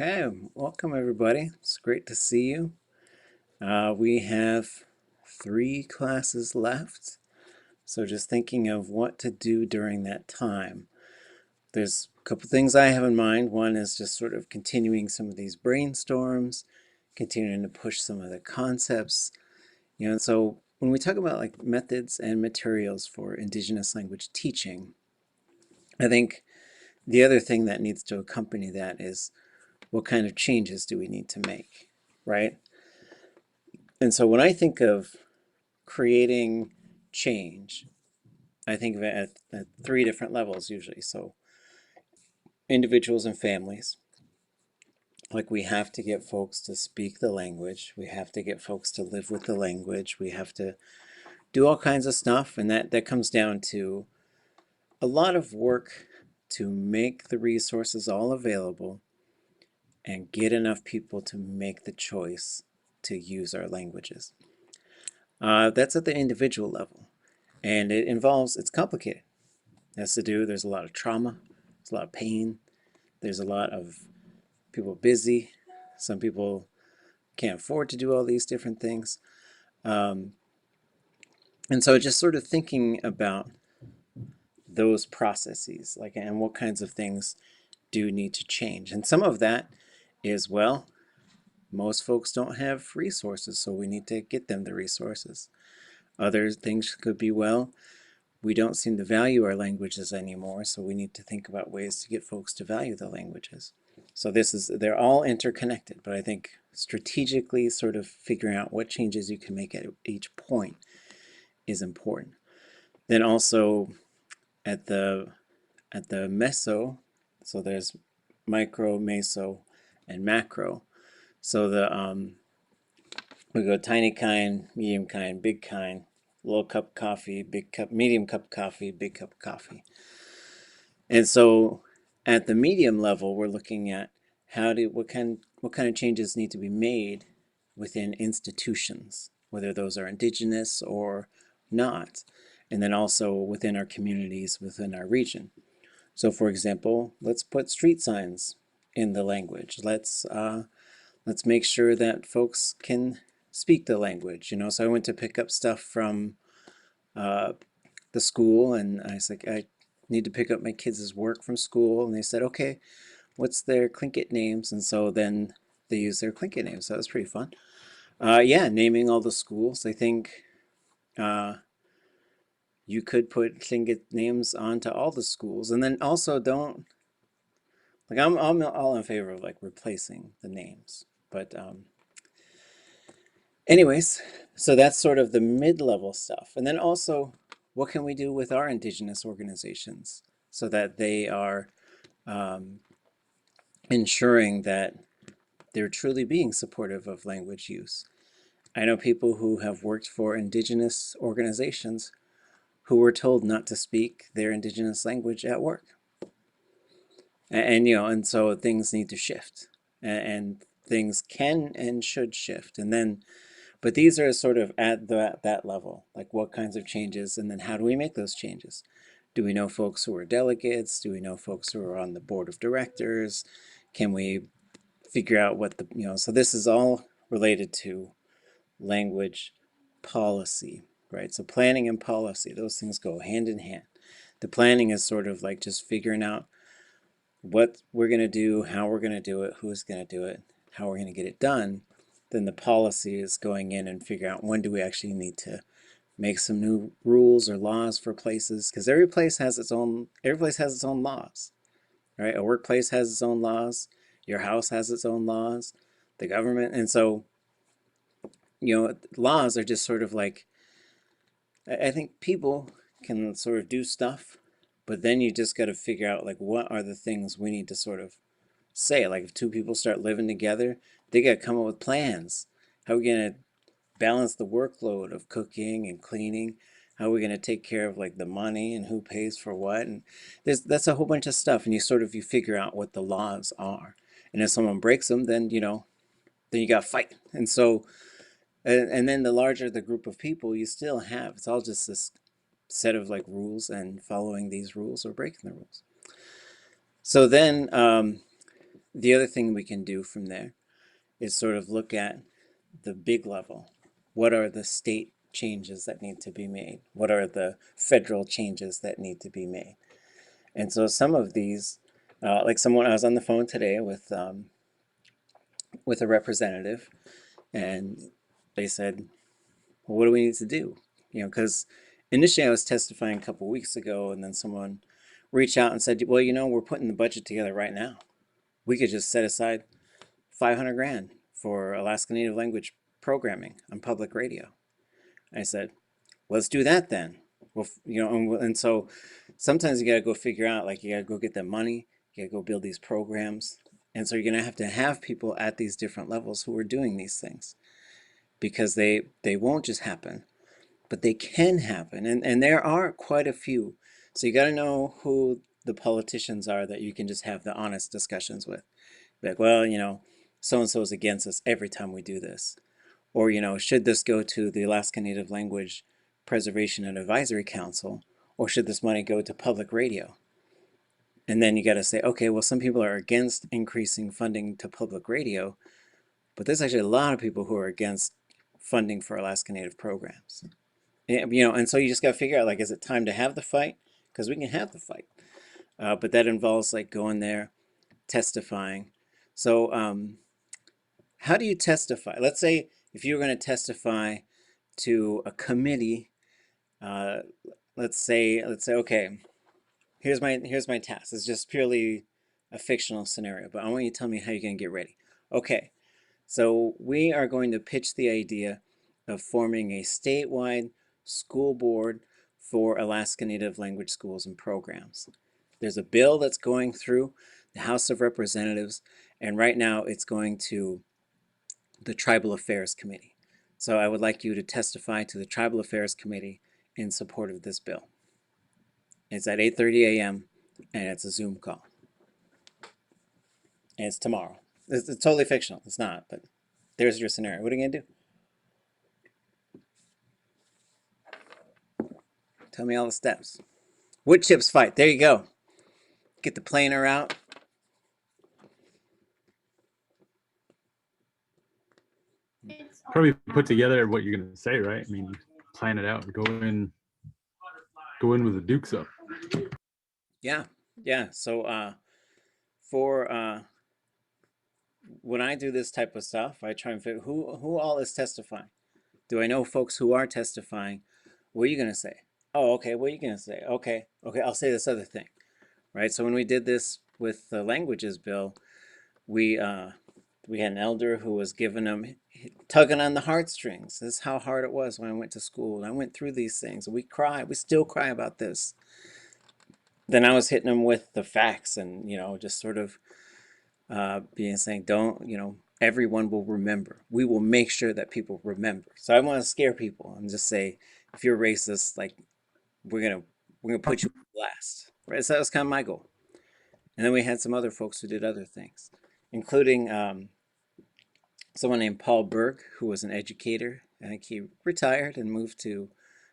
Okay, welcome everybody. It's great to see you. We have 3 classes left, so just thinking of what to do during that time. There's a couple things I have in mind. One is just sort of continuing some of these brainstorms, continuing to push some of the concepts. And so when we talk about like methods and materials for Indigenous language teaching, I think the other thing that needs to accompany that is what kind of changes do we need to make, right? And so when I think of creating change, I think of it at 3 different levels usually. So individuals and families, like we have to get folks to speak the language. We have to get folks to live with the language. We have to do all kinds of stuff. And that comes down to a lot of work to make the resources all available and get enough people to make the choice to use our languages. That's at the individual level. And it's complicated. It has to do, there's a lot of trauma, there's a lot of pain, there's a lot of people busy. Some people can't afford to do all these different things. And so just sort of thinking about those processes, like, and what kinds of things do need to change. And some of that is, well, most folks don't have resources, so we need to get them the resources. Other things could be, well, we don't seem to value our languages anymore, so we need to think about ways to get folks to value the languages. So they're all interconnected, but I think strategically sort of figuring out what changes you can make at each point is important. Then also at the Meso, so there's micro, meso, and macro. So we go tiny kind, medium kind, big kind, little cup of coffee, big cup, medium cup of coffee, big cup of coffee. And so at the medium level, we're looking at what kind of changes need to be made within institutions, whether those are Indigenous or not, and then also within our communities, within our region. So for example, let's put street signs in the language. Let's make sure that folks can speak the language. So I went to pick up stuff from the school, and I was like, I need to pick up my kids' work from school, and they said, okay, what's their Tlingit names? And so then they use their Tlingit names. So that was pretty fun. Yeah, naming all the schools. I think you could put Tlingit names onto all the schools, and then also don't, like, I'm all in favor of like replacing the names, but anyways, so that's sort of the mid-level stuff. And then also, what can we do with our Indigenous organizations so that they are ensuring that they're truly being supportive of language use? I know people who have worked for Indigenous organizations who were told not to speak their Indigenous language at work. And so things need to shift, and things can and should shift. And then, but these are sort of at that level, like what kinds of changes, and then how do we make those changes? Do we know folks who are delegates? Do we know folks who are on the board of directors? Can we figure out what so this is all related to language policy, right? So planning and policy, those things go hand in hand. The planning is sort of like just figuring out what we're going to do, how we're going to do it, who's going to do it, how we're going to get it done. Then the policy is going in and figuring out when do we actually need to make some new rules or laws for places, because every place has its own laws, right? A workplace has its own laws, your house has its own laws, the government. And so laws are just sort of like, I think people can sort of do stuff, but then you just got to figure out like what are the things we need to sort of say. Like if 2 people start living together, they got to come up with plans. How are we going to balance the workload of cooking and cleaning? How are we going to take care of like the money and who pays for what? And that's a whole bunch of stuff, and you figure out what the laws are. And if someone breaks them, then then you got to fight. And so and then the larger the group of people you still have, it's all just this set of like rules, and following these rules or breaking the rules. So then the other thing we can do from there is sort of look at the big level. What are the state changes that need to be made? What are the federal changes that need to be made? And so some of these, like someone, I was on the phone today with a representative, and they said, well, what do we need to do? You know, because initially I was testifying a couple weeks ago, and then someone reached out and said, well, you know, we're putting the budget together right now. We could just set aside 500 grand for Alaska Native language programming on public radio. I said, let's do that then. Well, you know, and so sometimes you got to go figure out, like, you got to go get the money, you got to go build these programs. And so you're going to have people at these different levels who are doing these things, because they won't just happen, but they can happen. And there are quite a few. So you got to know who the politicians are that you can just have the honest discussions with. Like, well, you know, so-and-so is against us every time we do this. Or, you know, should this go to the Alaska Native Language Preservation and Advisory Council, or should this money go to public radio? And then you got to say, okay, well, some people are against increasing funding to public radio, but there's actually a lot of people who are against funding for Alaska Native programs. And, you know, and so you just got to figure out, like, is it time to have the fight? Because we can have the fight. But that involves, like, going there, testifying. So how do you testify? Let's say if you were going to testify to a committee, uh, let's say, okay, here's my task. It's just purely a fictional scenario, but I want you to tell me how you're going to get ready. Okay, so we are going to pitch the idea of forming a statewide school board for Alaska Native language schools and programs. There's a bill that's going through the House of Representatives, and right now it's going to the Tribal Affairs Committee. So I would like you to testify to the Tribal Affairs Committee in support of this bill. It's at 8:30 a.m. and it's a Zoom call. And it's tomorrow. It's totally fictional. It's not, but there's your scenario. What are you going to do? Tell me all the steps. Wood chips fight. There you go. Get the planer out. Probably put together what you're going to say, right? I mean, plan it out. Go in with the dukes up. Yeah. So for when I do this type of stuff, I try and figure who all is testifying. Do I know folks who are testifying? What are you gonna say? Oh, okay. What are you gonna say? Okay. I'll say this other thing, right? So when we did this with the languages bill, we had an elder who was giving them, tugging on the heartstrings. This is how hard it was when I went to school. And I went through these things. We cry. We still cry about this. Then I was hitting them with the facts, and just sort of saying, don't, everyone will remember. We will make sure that people remember. So I want to scare people and just say, if you're racist, like, we're gonna put you on blast. Right? So that was kind of my goal. And then we had some other folks who did other things, including someone named Paul Berg, who was an educator. I think he retired and moved to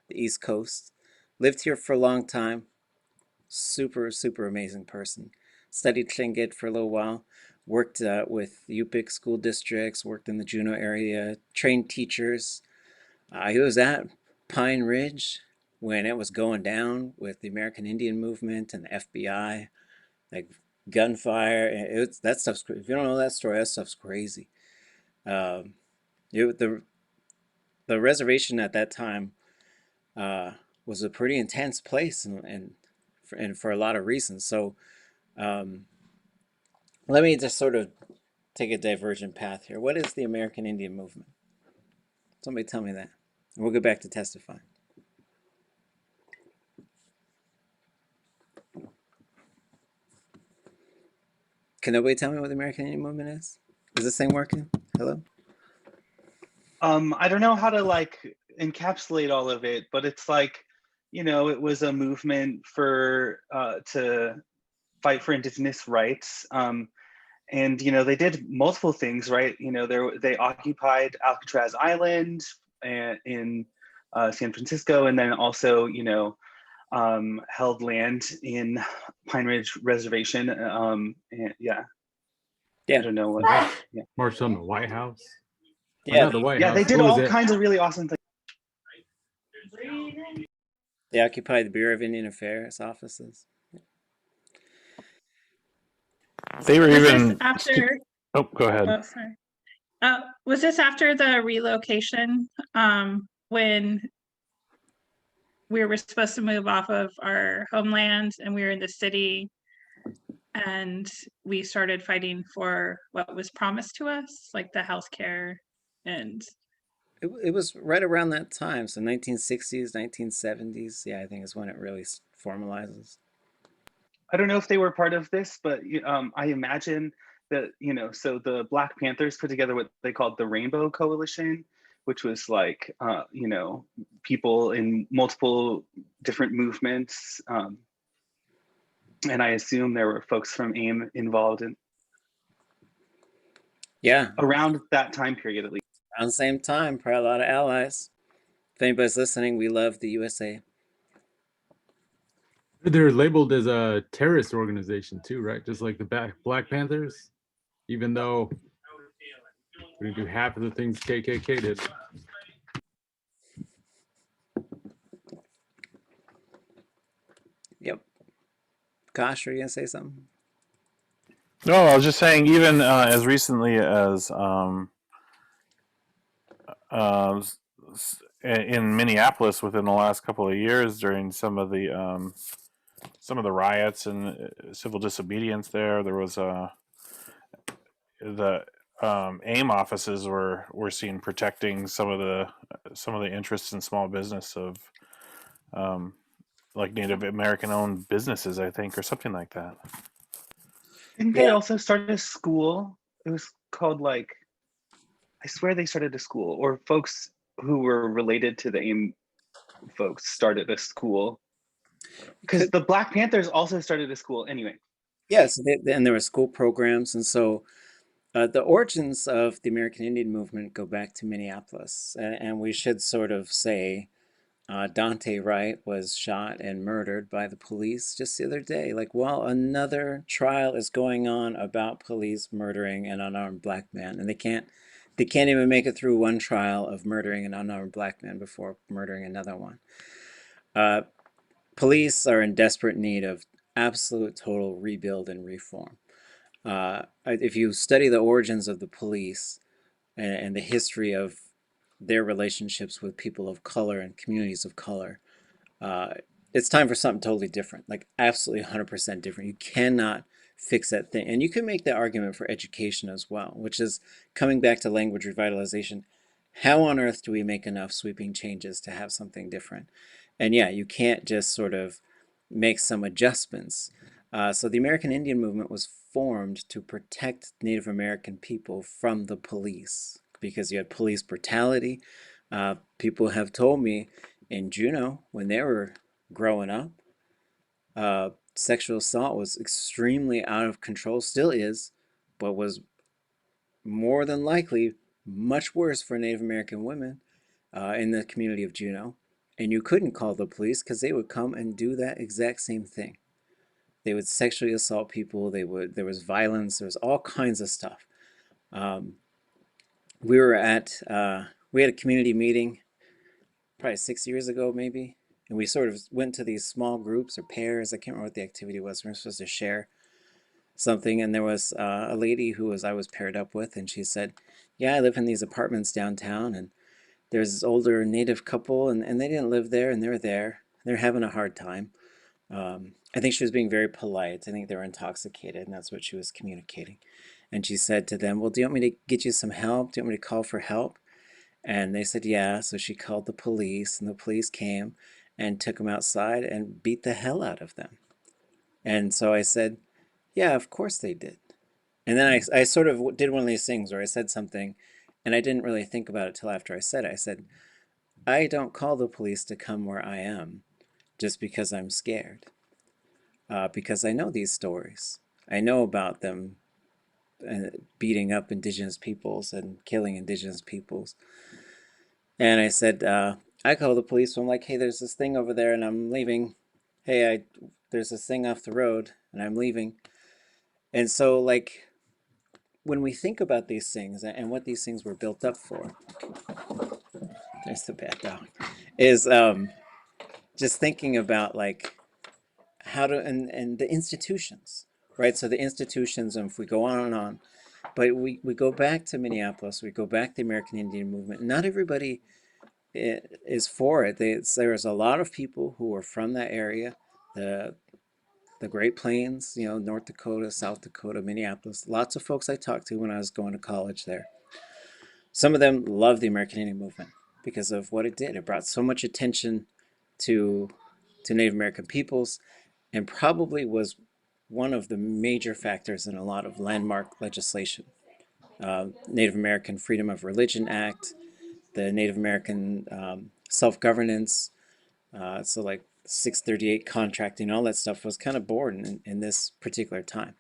the East Coast. Lived here for a long time. Super, super amazing person. Studied Tlingit for a little while. Worked with Yupik school districts. Worked in the Juneau area. Trained teachers. He was at Pine Ridge when it was going down with the American Indian movement and the FBI. Like gunfire. That stuff's crazy. If you don't know that story, that stuff's crazy. Um, the reservation at that time was a pretty intense place, and for a lot of reasons. So um, let me just sort of take a divergent path here. What is the American Indian movement? Somebody tell me that. And we'll go back to testifying. Can nobody tell me what the American Indian movement is? Is this thing working? Hello? I don't know how to encapsulate all of it, but it's it was a movement for to fight for Indigenous rights. And they did multiple things, right? They occupied Alcatraz Island in San Francisco, and then also held land in Pine Ridge Reservation. And yeah. Yeah. I don't know what. Yeah, Marched on the White House. Or Yeah. not the White yeah, House. they did What was all it? kinds of really awesome things. They occupied the Bureau of Indian Affairs offices. They were Was this even. after, Oh, go ahead. oh, sorry. Was this after the relocation, when we were supposed to move off of our homeland and we were in the city and we started fighting for what was promised to us, like the healthcare and It was right around that time, so 1960s, 1970s. Yeah, I think is when it really formalizes. I don't know if they were part of this, but I imagine that, so the Black Panthers put together what they called the Rainbow Coalition, which was like, people in multiple different movements. And I assume there were folks from AIM involved in Yeah, around that time period, at least. around the same time, probably a lot of allies. If anybody's listening, we love the USA. They're labeled as a terrorist organization too, right? Just like the Black Panthers, even though we didn't do half of the things KKK did. Yep. Gosh, are you gonna say something? No, I was just saying, even as recently as uh, in Minneapolis, within the last couple of years, during some of the riots and civil disobedience, there was the AIM offices were seen protecting some of the interests in small business of like Native American owned businesses, I think, or something like that. Didn't they Yeah. also start a school? It was called like, I swear they started a school, or folks who were related to the AIM folks started a school. Because the Black Panthers also started a school anyway. Yes, and there were school programs, and so the origins of the American Indian movement go back to Minneapolis, and we should sort of say Dante Wright was shot and murdered by the police just the other day. Like, while another trial is going on about police murdering an unarmed black man, and they can't even make it through one trial of murdering an unarmed black man before murdering another one. Uh, Police are in desperate need of absolute total rebuild and reform. If you study the origins of the police and the history of their relationships with people of color and communities of color, it's time for something totally different, like absolutely 100% different. You cannot fix that thing. And you can make that argument for education as well, which is coming back to language revitalization. How on earth do we make enough sweeping changes to have something different? And yeah, you can't just sort of make some adjustments. So the American Indian movement was formed to protect Native American people from the police because you had police brutality. People have told me in Juneau, when they were growing up, sexual assault was extremely out of control, still is, but was more than likely much worse for Native American women in the community of Juneau. And you couldn't call the police because they would come and do that exact same thing. They would sexually assault people. There was violence. There was all kinds of stuff. Um, we were at we had a community meeting probably 6 years ago, maybe, and we sort of went to these small groups or pairs. I can't remember what the activity was. We were supposed to share something, and there was a lady who I was paired up with, and she said, "Yeah, I live in these apartments downtown, and there's this older Native couple, and they didn't live there, and they're there. They're having a hard time." I think she was being very polite. I think they were intoxicated, and that's what she was communicating. And she said to them, "Well, do you want me to get you some help? Do you want me to call for help?" And they said, "Yeah." So she called the police, and the police came and took them outside and beat the hell out of them. And so I said, "Yeah, of course they did." And then I sort of did one of these things where I said something, and I didn't really think about it till after I said it. I said, "I don't call the police to come where I am just because I'm scared, because I know these stories. I know about them beating up indigenous peoples and killing indigenous peoples." And I said, I call the police when I'm like, "Hey, there's this thing over there and I'm leaving. Hey, there's this thing off the road and I'm leaving." And so, like, when we think about these things and what these things were built up for, there's the bad dog, is just thinking about like how to, and the institutions, right? So the institutions, and if we go on and on, but we go back to Minneapolis, we go back to the American Indian movement. Not everybody is for it. There's a lot of people who are from that area, the Great Plains, you know, North Dakota, South Dakota, Minneapolis. Lots of folks I talked to when I was going to college there. Some of them loved the American Indian movement because of what it did. It brought so much attention to Native American peoples, and probably was one of the major factors in a lot of landmark legislation. Native American Freedom of Religion Act, the Native American self-governance, so like 638 contracting, all that stuff was kind of born in this particular time.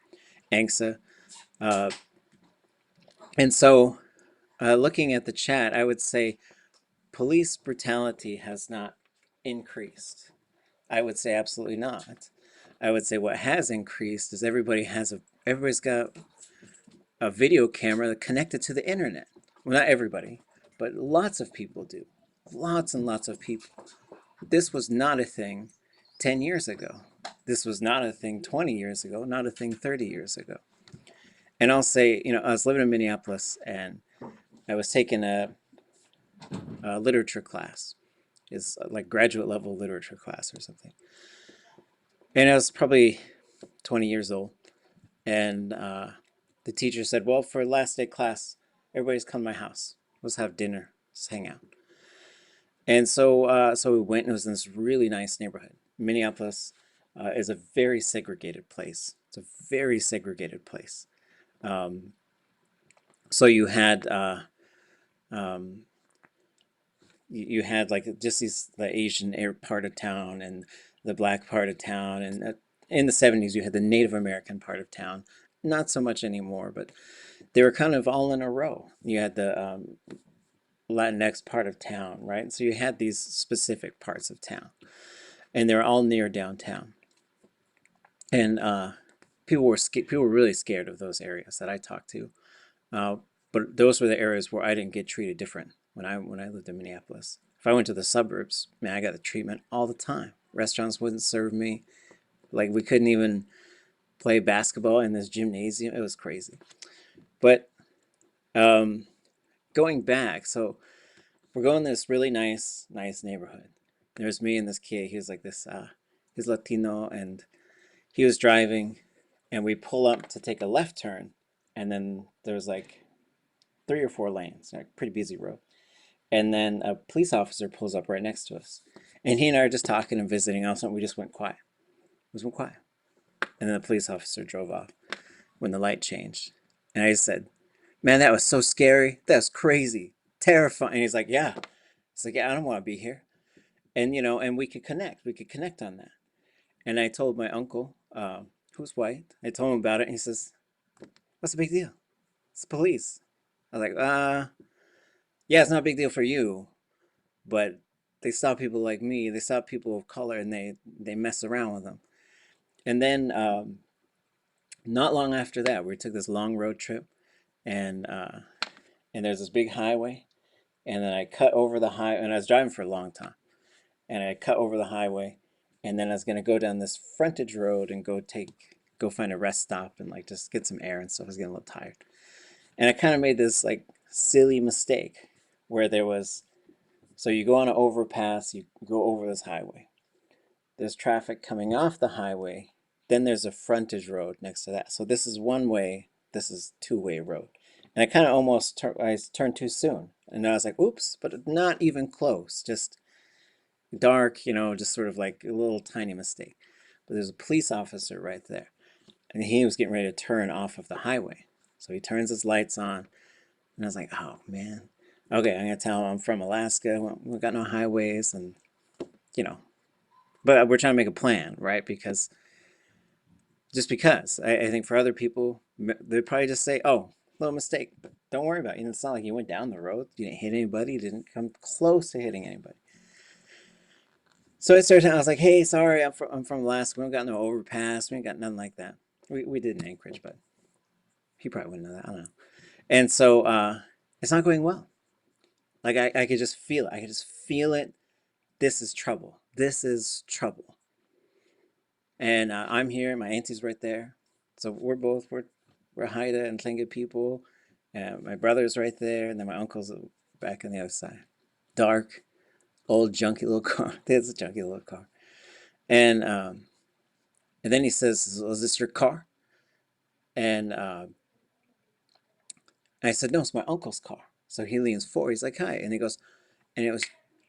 ANCSA. And so looking at the chat, I would say police brutality has not increased. I would say absolutely not. I would say what has increased is everybody's got a video camera connected to the internet. Well, not everybody, but lots of people do. Lots and lots of people. This was not a thing 10 years ago. This was not a thing 20 years ago, not a thing 30 years ago. And I'll say, you know, I was living in Minneapolis and I was taking a literature class. It's like graduate level literature class or something. And I was probably 20 years old. And the teacher said, well, for last day class, everybody's come to my house. Let's have dinner. Let's hang out. And so we went, and it was in this really nice neighborhood. Minneapolis is a very segregated place. It's a very segregated place. So you had you had like just the Asian part of town and the black part of town, and in the 70s you had the Native American part of town. Not so much anymore, but they were kind of all in a row. You had the Latinx part of town, right? So you had these specific parts of town, and they're all near downtown. And people were really scared of those areas that I talked to. But those were the areas where I didn't get treated different when I lived in Minneapolis. If I went to the suburbs, man, I got the treatment all the time. Restaurants wouldn't serve me. Like we couldn't even play basketball in this gymnasium. It was crazy. But going back, so we're going to this really nice neighborhood. There's me and this kid. He was like this, he's Latino, and he was driving, and we pull up to take a left turn, and then there's like 3 or 4 lanes, like pretty busy road. And then a police officer pulls up right next to us, and he and I are just talking and visiting. All of a sudden, we just went quiet. We just went quiet, and then the police officer drove off when the light changed, and I just said, "Man, that was so scary. That was crazy, terrifying." And he's like, "Yeah." It's like, "Yeah, I don't want to be here." And you know, and we could connect. We could connect on that. And I told my uncle, who's white, I told him about it, and he says, "What's the big deal? It's the police." I was like, yeah, it's not a big deal for you, but they stop people like me. They stop people of color, and they mess around with them." And then not long after that, we took this long road trip, and there's this big highway, and then I cut over the highway, and I was driving for a long time, and I cut over the highway, and then I was gonna go down this frontage road and go find a rest stop and like just get some air and stuff. I was getting a little tired, and I kind of made this like silly mistake where so you go on an overpass, you go over this highway. There's traffic coming off the highway. Then there's a frontage road next to that. So this is one way, this is two-way road. And I kind of almost turned too soon. And I was like, oops, but not even close. Just dark, you know, just sort of like a little tiny mistake. But there's a police officer right there. And he was getting ready to turn off of the highway. So he turns his lights on. And I was like, oh, man. Okay, I'm going to tell him I'm from Alaska. We've got no highways, and, you know. But we're trying to make a plan, right? Because I think for other people, they'd probably just say, oh, little mistake. But don't worry about it. You know, it's not like you went down the road. You didn't hit anybody. You didn't come close to hitting anybody. So I was like, hey, sorry, I'm from Alaska. We don't got no overpass. We ain't got nothing like that. We did in Anchorage, but He probably wouldn't know that. I don't know. And so it's not going well. Like I could just feel it. I could just feel it. This is trouble. This is trouble. And I'm here. My auntie's right there. So we're Haida and Tlingit people. And my brother's right there, and then my uncle's back on the other side. Dark, old, junky little car. It's a junky little car. And then he says, "Is this your car?" And I said, "No, it's my uncle's car." So he leans forward. He's like, "Hi," and he goes, and it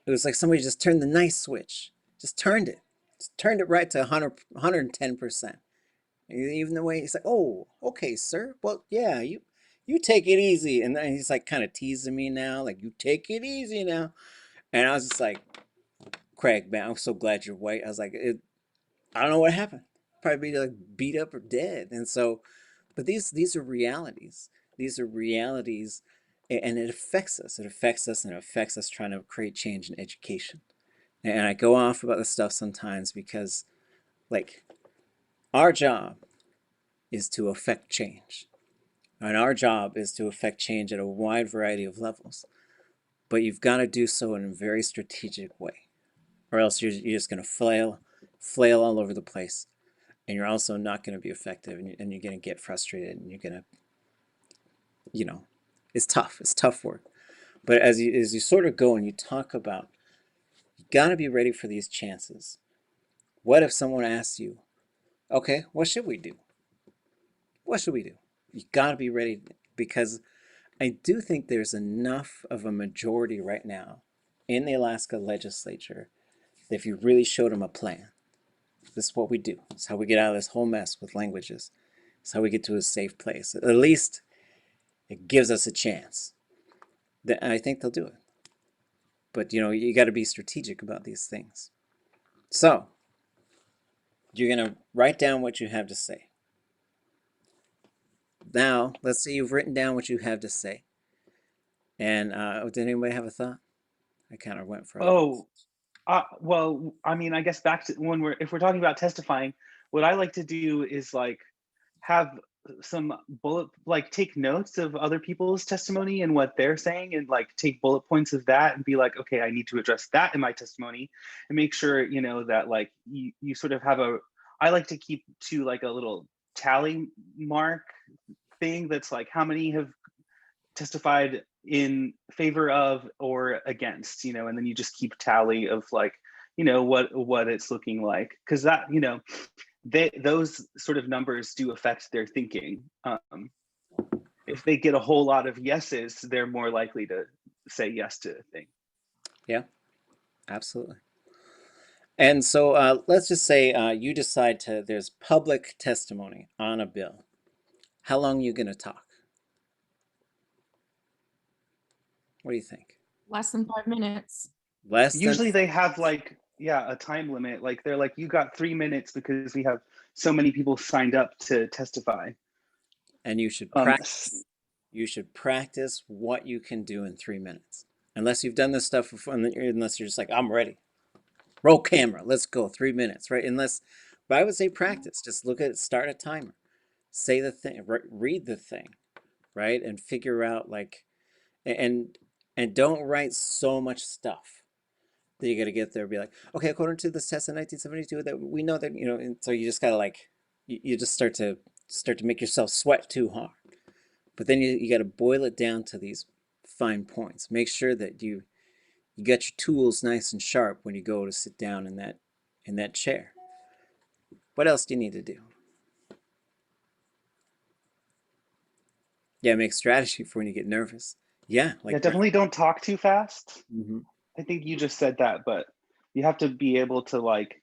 was like somebody just turned the nice switch, just turned it right to 110%. Even the way he's like, "Oh, okay, sir. Well, yeah, you take it easy." And then he's like kind of teasing me now, like, "You take it easy now." And I was just like, "Craig, man, I'm so glad you're white." I was like, I don't know what happened. Probably be like beat up or dead. And so, but these are realities. These are realities, and it affects us. It affects us, and it affects us trying to create change in education. And I go off about this stuff sometimes because, like, our job is to affect change. And our job is to affect change at a wide variety of levels. But you've got to do so in a very strategic way, or else you're just going to flail all over the place. And you're also not going to be effective, and you're going to get frustrated, and you're going to, it's tough. It's tough work. But as you sort of go and you talk about, you got to be ready for these chances. What if someone asks you, okay, what should we do? What should we do? You got to be ready, because I do think there's enough of a majority right now in the Alaska legislature that if you really showed them a plan, this is what we do. It's how we get out of this whole mess with languages. It's how we get to a safe place. At least it gives us a chance. I think they'll do it. But you got to be strategic about these things. So you're going to write down what you have to say. Now, let's say you've written down what you have to say. And did anybody have a thought? I kind of went for a Oh, well, I mean, I guess back to if we're talking about testifying, what I like to do is like have some take notes of other people's testimony and what they're saying, and like take bullet points of that and be like, okay, I need to address that in my testimony, and make sure, that like you sort of have I like to keep to like a little tally mark thing that's like how many have testified in favor of or against, and then you just keep tally of like, what it's looking like, because that, those sort of numbers do affect their thinking. If they get a whole lot of yeses, they're more likely to say yes to a thing. Yeah, absolutely. And so let's just say you decide there's public testimony on a bill. How long are you going to talk? What do you think? Less than 5 minutes. Usually they have like, a time limit. Like they're like, you got 3 minutes because we have so many people signed up to testify. And you should practice. You should practice what you can do in 3 minutes. Unless you've done this stuff before, unless you're just like, I'm ready. Roll camera, let's go, 3 minutes, right? But I would say practice. Just look at it, start a timer. Say the thing, read the thing, right? And figure out like, and don't write so much stuff that you got to get there and be like, okay, according to this test in 1972, that we know that, and so you just got to like, you just start to make yourself sweat too hard. But then you got to boil it down to these fine points. Make sure that you got your tools nice and sharp when you go to sit down in that chair. What else do you need to do? Yeah, make strategy for when you get nervous. Yeah, definitely don't talk too fast. Mm-hmm. I think you just said that, but you have to be able to like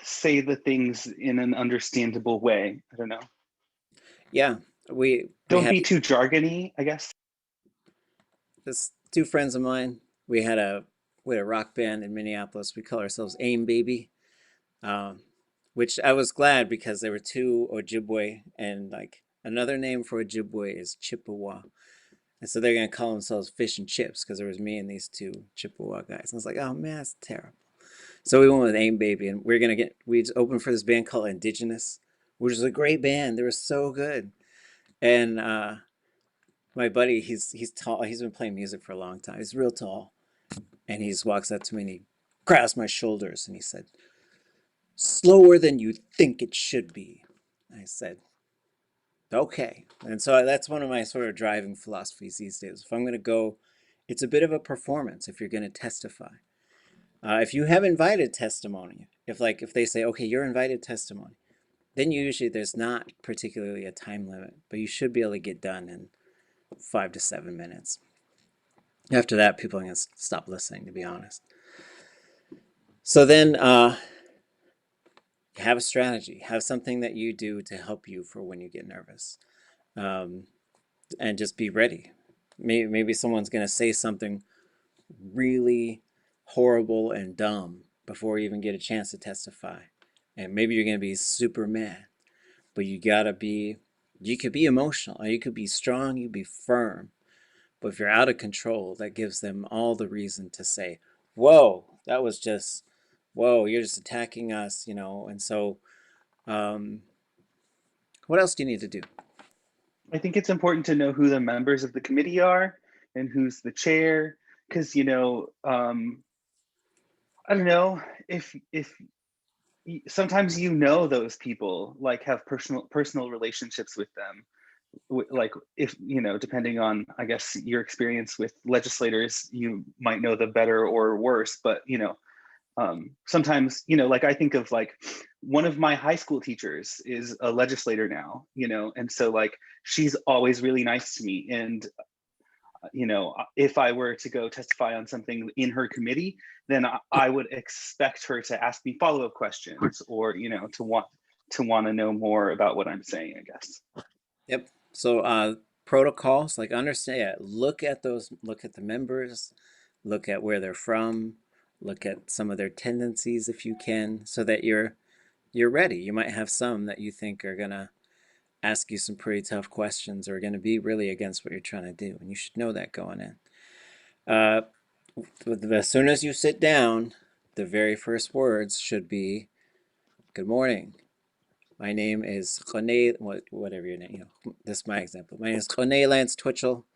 say the things in an understandable way. I don't know. Yeah, we don't be too jargony, I guess. This 2 friends of mine, we had a rock band in Minneapolis. We call ourselves Aim Baby, which I was glad because there were 2 Ojibwe, and like another name for Ojibwe is Chippewa. And so they're going to call themselves Fish and Chips because there was me and these 2 Chippewa guys. And I was like, oh man, that's terrible. So we went with Aim Baby, and we just opened for this band called Indigenous, which is a great band. They were so good. And my buddy, he's tall. He's been playing music for a long time. He's real tall, and he just walks up to me and he grabs my shoulders and he said, "Slower than you think it should be." I said, "Okay." And so that's one of my sort of driving philosophies these days. If I'm going to go, it's a bit of a performance if you're going to testify. If you have invited testimony, if they say, okay, you're invited testimony, then usually there's not particularly a time limit, but you should be able to get done in 5 to 7 minutes. After that, people are going to stop listening, to be honest. So then have a strategy, have something that you do to help you for when you get nervous, and just be ready. Maybe someone's going to say something really horrible and dumb before you even get a chance to testify. And maybe you're going to be super mad, but you could be emotional, or you could be strong, you could be firm. But if you're out of control, that gives them all the reason to say, whoa, whoa, you're just attacking us, And so, what else do you need to do? I think it's important to know who the members of the committee are and who's the chair, because I don't know if sometimes those people, like, have personal relationships with them, like, if depending on, I guess, your experience with legislators, you might know the better or worse, but sometimes like, I think of, like, one of my high school teachers is a legislator now, and so, like, she's always really nice to me, and if I were to go testify on something in her committee, then I would expect her to ask me follow-up questions, or to want to know more about what I'm saying, I guess. Yep. So protocols, like, understand, look at the members, look at where they're from, look at some of their tendencies if you can, so that you're ready. You might have some that you think are gonna ask you some pretty tough questions, or are gonna be really against what you're trying to do, and you should know that going in. As soon as you sit down, the very first words should be, "Good morning. My name is René," whatever your name, this is my example. "My name is René Lance Twitchell."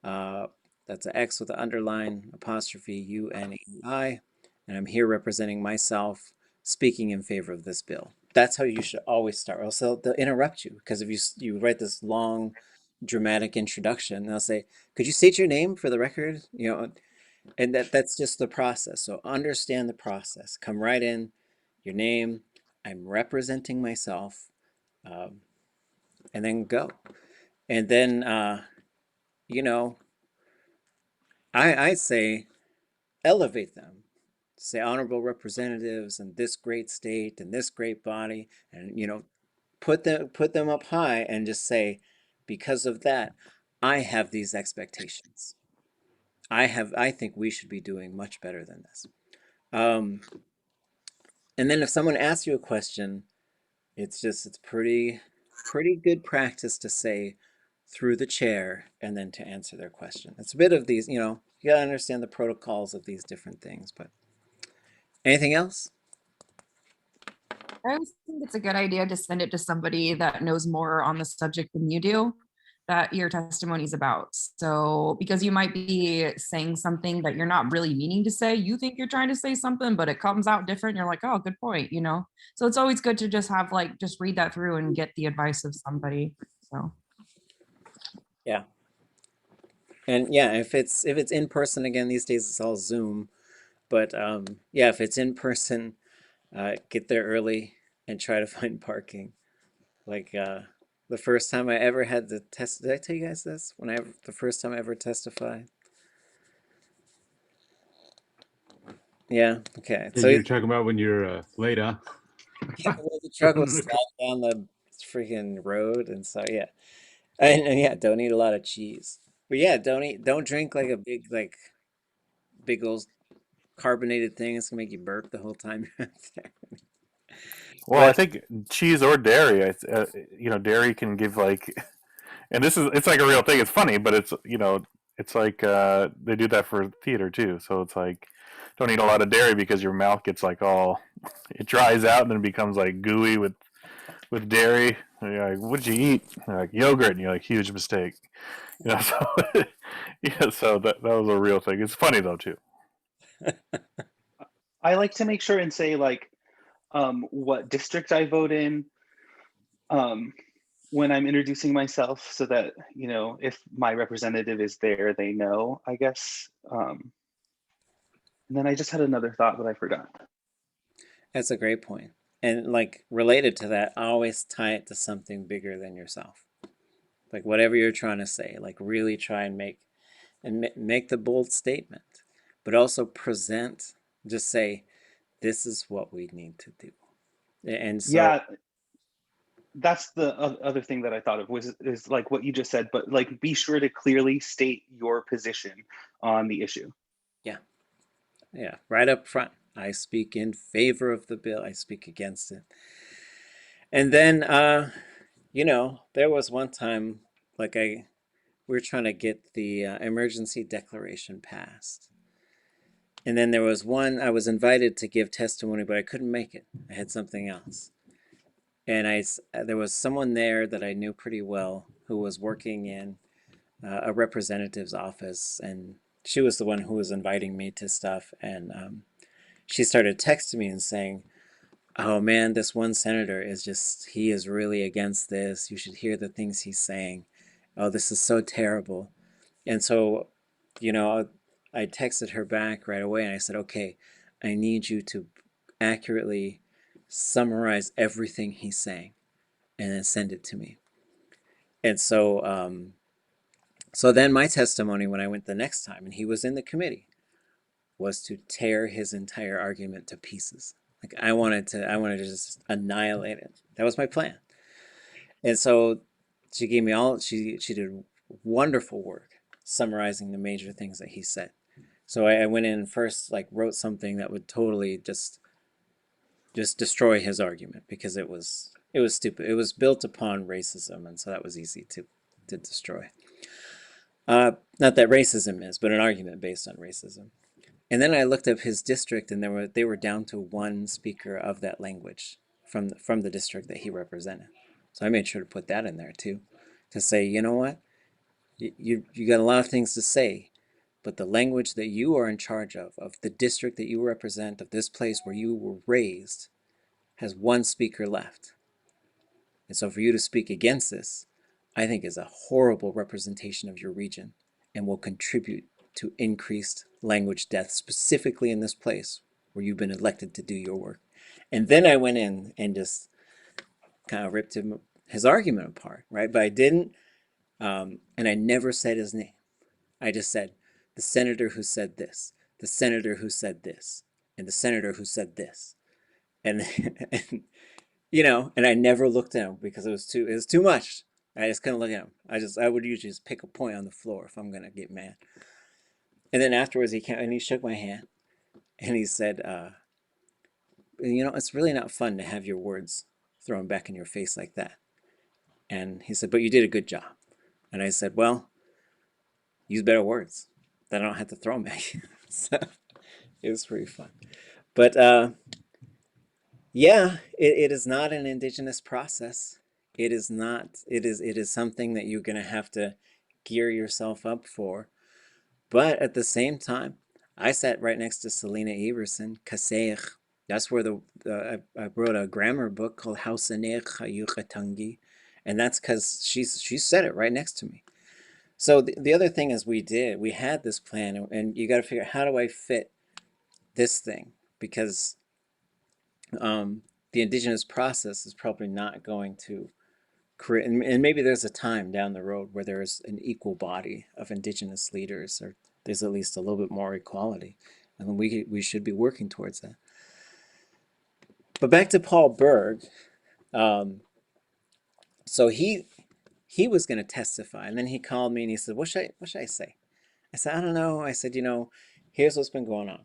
That's an X with an underline, apostrophe, UNEI, and I'm here representing myself, speaking in favor of this bill. That's how you should always start, or else they'll interrupt you, because if you write this long, dramatic introduction, they'll say, "Could you state your name for the record?" And that's just the process. So understand the process. Come right in, your name, I'm representing myself, and then go. And then, I say elevate them. Say honorable representatives in this great state and this great body, and put them up high, and just say, because of that, I have these expectations. I think we should be doing much better than this. And then if someone asks you a question, it's pretty good practice to say through the chair and then to answer their question. It's a bit of these, you gotta understand the protocols of these different things. But anything else? I always think it's a good idea to send it to somebody that knows more on the subject than you do, that your testimony is about. So, because you might be saying something that you're not really meaning to say, you think you're trying to say something, but it comes out different. You're like, oh, good point, So it's always good to just have, just read that through and get the advice of somebody. So. Yeah. And yeah, if it's in person, again, these days it's all Zoom. But yeah, if it's in person, get there early and try to find parking. Like the first time I ever had to test, did I tell you guys this? The first time I ever testified? Yeah, okay. Yeah, So you're talking about when you're late, huh? yeah, well, the truck was sliding down the freaking road, and so yeah. And yeah, don't eat a lot of cheese. But yeah, don't drink like a big old carbonated thing. It's gonna make you burp the whole time you're out there. Well, I But think cheese or dairy, dairy can give, like, and it's like a real thing. It's funny, but it's like they do that for theater too. So it's like, don't eat a lot of dairy because your mouth gets like it dries out and then becomes like gooey with dairy. And you're like, what'd you eat? And you're like, yogurt. And you're like, huge mistake. You know, so yeah, so that was a real thing. It's funny though too. I like to make sure and say like what district I vote in when I'm introducing myself, so that, you know, if my representative is there, they know, I guess. And then I just had another thought, but I forgot. That's a great point. And like related to that, always tie it to something bigger than yourself. Like whatever you're trying to say, like really try and make the bold statement, but also present, just say, this is what we need to do. And so, Yeah, that's the other thing that I thought of is like what you just said, but like be sure to clearly state your position on the issue. yeah, right up front, I speak in favor of the bill, I speak against it. And then, you know, there was one time, like we were trying to get the emergency declaration passed. And then there was one, I was invited to give testimony, but I couldn't make it. I had something else. And there was someone there that I knew pretty well who was working in a representative's office, and she was the one who was inviting me to stuff. And she started texting me and saying, oh man, this one senator is just, he is really against this. You should hear the things he's saying. Oh, this is so terrible. And so, you know, I texted her back right away and I said, okay, I need you to accurately summarize everything he's saying and then send it to me. And so, so then my testimony when I went the next time and he was in the committee was to tear his entire argument to pieces. Like I wanted to just annihilate it. That was my plan. And so she gave me she did wonderful work summarizing the major things that he said. So I went in first, like wrote something that would totally just destroy his argument because it was stupid. It was built upon racism, and so that was easy to destroy. Not that racism is, but an argument based on racism. And then I looked up his district, and they were down to one speaker of that language from the district that he represented. So I made sure to put that in there too, to say, you know what, you got a lot of things to say, but the language that you are in charge of the district that you represent, of this place where you were raised, has one speaker left. And so for you to speak against this, I think is a horrible representation of your region and will contribute to increased language death, specifically in this place where you've been elected to do your work. And then I went in and just kind of ripped his argument apart, right? But I didn't, and I never said his name. I just said, the senator who said this, the senator who said this, and the senator who said this. And, and you know, and I never looked at him because it was too much. I just couldn't look at him. I would usually just pick a point on the floor if I'm gonna get mad. And then afterwards he came and he shook my hand and he said, you know, it's really not fun to have your words thrown back in your face like that. And he said, but you did a good job. And I said, well, use better words. Then I don't have to throw them back. So it was pretty fun. But yeah, it is not an indigenous process. It is not. It is something that you're going to have to gear yourself up for. But at the same time, I sat right next to Selena Everson, Kaseich. That's where I wrote a grammar book called Hausaneich Hayuchatangi, and that's because she said it right next to me. So the other thing is we had this plan, and you got to figure out, how do I fit this thing? Because the indigenous process is probably not going to create, and maybe there's a time down the road where there's an equal body of indigenous leaders, or there's at least a little bit more equality, and we should be working towards that. But back to Paul Berg, so he was going to testify, and then he called me and he said, what should I say? I said, I don't know. I said, you know, here's what's been going on.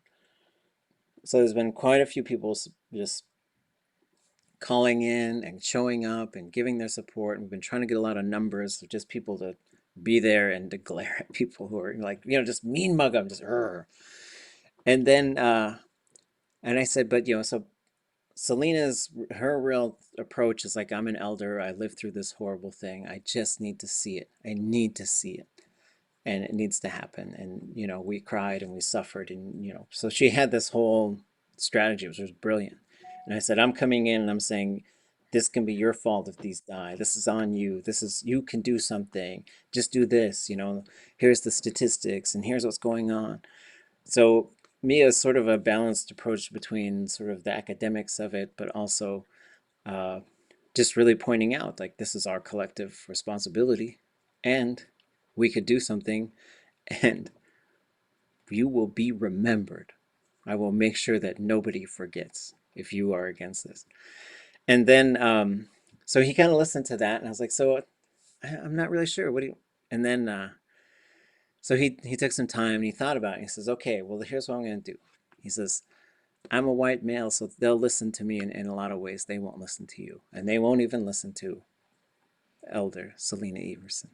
So there's been quite a few people just calling in and showing up and giving their support. We've been trying to get a lot of numbers of just people to be there and to glare at people who are like, you know, just mean mug them, just. And then, and I said, but you know, so her real approach is like, I'm an elder. I lived through this horrible thing. I just need to see it. I need to see it. And it needs to happen. And, we cried and we suffered. And, so she had this whole strategy, which was brilliant. And I said, I'm coming in and I'm saying, this can be your fault if these die. This is on you. You can do something. Just do this, here's the statistics and here's what's going on. So Mia is sort of a balanced approach between sort of the academics of it, but also just really pointing out, like, this is our collective responsibility and we could do something and you will be remembered. I will make sure that nobody forgets if you are against this. And then, so he kind of listened to that, and I was like, so I'm not really sure. What do you? And then, so he took some time and he thought about it. And he says, okay, well, here's what I'm going to do. He says, I'm a white male, so they'll listen to me in a lot of ways. They won't listen to you, and they won't even listen to Elder Selena Everson.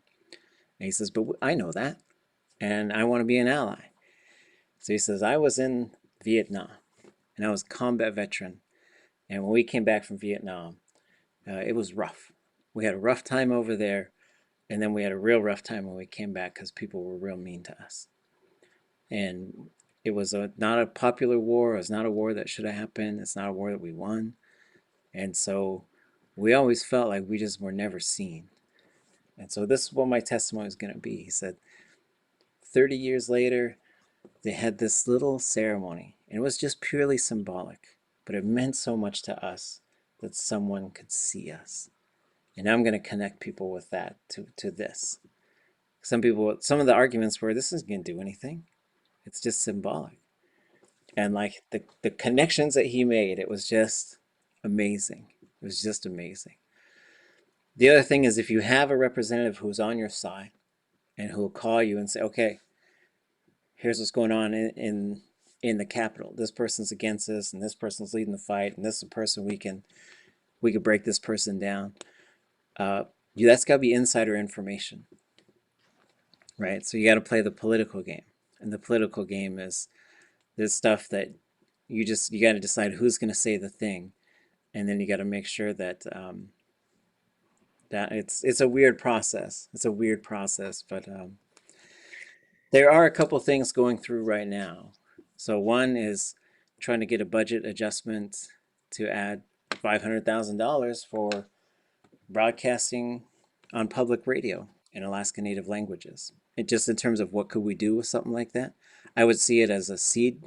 And he says, but I know that, and I want to be an ally. So he says, I was in Vietnam, and I was a combat veteran. And when we came back from Vietnam, it was rough. We had a rough time over there, and then we had a real rough time when we came back because people were real mean to us. And it was not a popular war. It was not a war that should have happened. It's not a war that we won. And so we always felt like we just were never seen. And so this is what my testimony is going to be. He said, 30 years later, they had this little ceremony, and it was just purely symbolic, but it meant so much to us that someone could see us. And I'm going to connect people with that to this. Some of the arguments were, this isn't going to do anything. It's just symbolic. And like the connections that he made, it was just amazing. It was just amazing. The other thing is, if you have a representative who's on your side and who'll call you and say, okay, here's what's going on in the Capitol. This person's against us, and this person's leading the fight, and this is a person we could break this person down. That's got to be insider information, right? So you got to play the political game, and the political game is this stuff that you got to decide who's going to say the thing, and then you got to make sure that that it's a weird process. It's a weird process, but there are a couple things going through right now. So one is trying to get a budget adjustment to add $500,000 for broadcasting on public radio in Alaska Native languages. And just in terms of what could we do with something like that, I would see it as a seed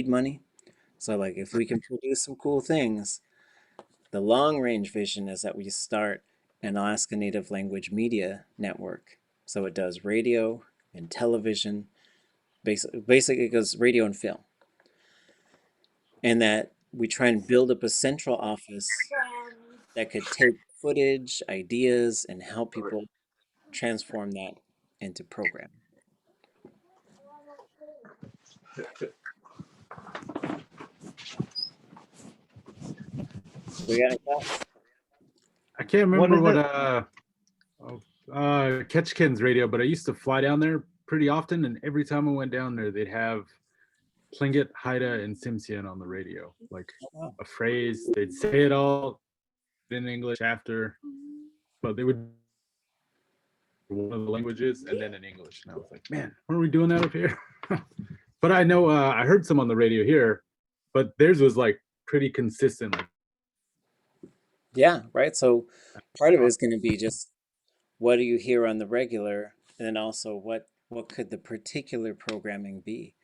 money. So like, if we can produce some cool things, the long range vision is that we start an Alaska Native language media network. So it does radio and television. Basically it goes radio and film. And that we try and build up a central office that could take footage, ideas, and help people transform that into program. We got any thoughts? I can't remember One what Ketchikan's radio, but I used to fly down there pretty often, and every time I went down there, they'd have Tlingit, Haida, and Tsimshian on the radio, like a phrase. They'd say it all in English after, but they would one of the languages and then in English. And I was like, man, are we doing that up here? But I know I heard some on the radio here, but theirs was like pretty consistent. Yeah, right. So part of it is going to be just, what do you hear on the regular, and then also what could the particular programming be?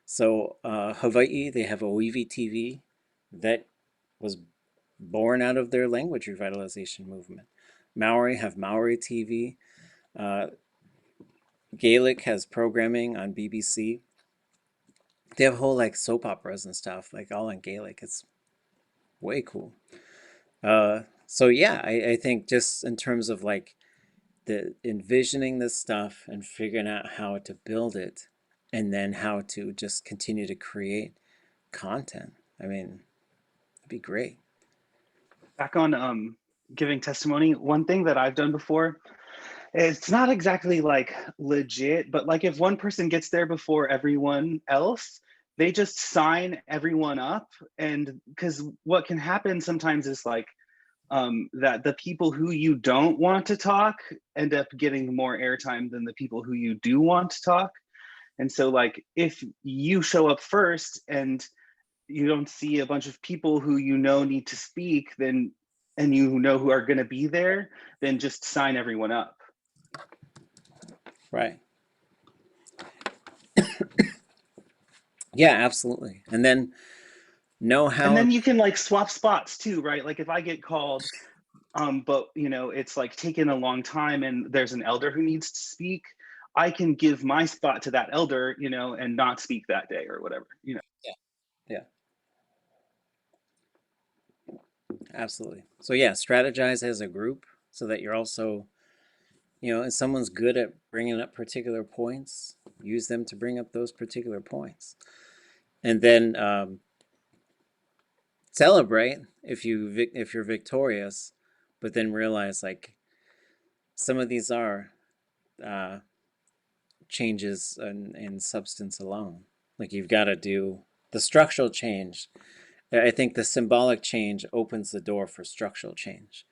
So Hawaii, they have Oiwi TV that was born out of their language revitalization movement. Maori have Maori TV. Gaelic has programming on BBC. They have whole like soap operas and stuff, like all in Gaelic. It's way cool. So yeah, I think just in terms of like the envisioning this stuff and figuring out how to build it, and then how to just continue to create content. I mean, it'd be great. Back on giving testimony, one thing that I've done before, it's not exactly like legit, but like if one person gets there before everyone else, they just sign everyone up. And because what can happen sometimes is like that the people who you don't want to talk end up getting more airtime than the people who you do want to talk. And so like if you show up first and you don't see a bunch of people who you know need to speak, then and you know who are going to be there, then just sign everyone up. Right. Yeah, absolutely. And then know how. And then you can like swap spots too, right? Like if I get called, but you know, it's like taken a long time and there's an elder who needs to speak, I can give my spot to that elder, you know, and not speak that day or whatever, you know. Yeah. Absolutely. So yeah, strategize as a group so that you're also, if someone's good at bringing up particular points, use them to bring up those particular points. And then celebrate if you're victorious, but then realize like some of these are uh, changes in substance alone. Like you've got to do the structural change. I think the symbolic change opens the door for structural change.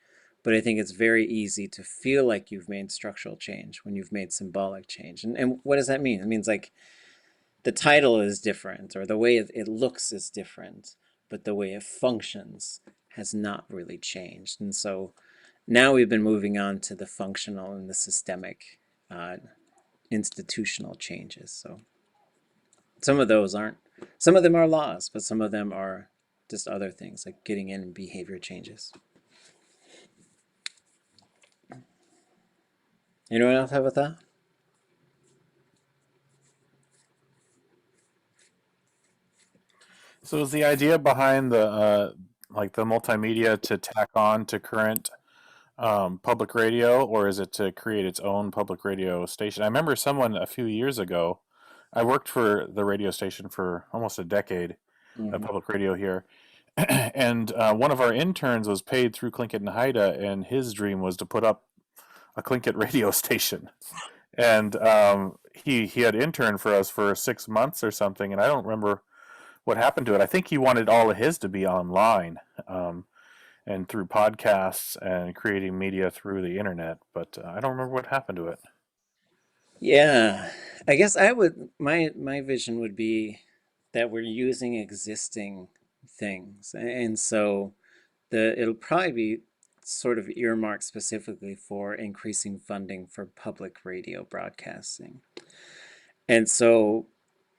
But I think it's very easy to feel like you've made structural change when you've made symbolic change. And what does that mean? It means like the title is different or the way it looks is different, but the way it functions has not really changed. And so now we've been moving on to the functional and the systemic institutional changes. So some of those aren't, some of them are laws, but some of them are just other things like getting in behavior changes. Anyone else have a thought? So is the idea behind the like the multimedia to tack on to current public radio, or is it to create its own public radio station? I remember someone a few years ago. I worked for the radio station for almost a decade, public radio here, and one of our interns was paid through Tlingit and Haida, and his dream was to put up a Tlingit radio station. And he had interned for us for 6 months or something, and I don't remember what happened to it. I think he wanted all of his to be online and through podcasts and creating media through the internet, but I don't remember what happened to it. Yeah, I guess my vision would be that we're using existing things, and so it'll probably be sort of earmarked specifically for increasing funding for public radio broadcasting. And so,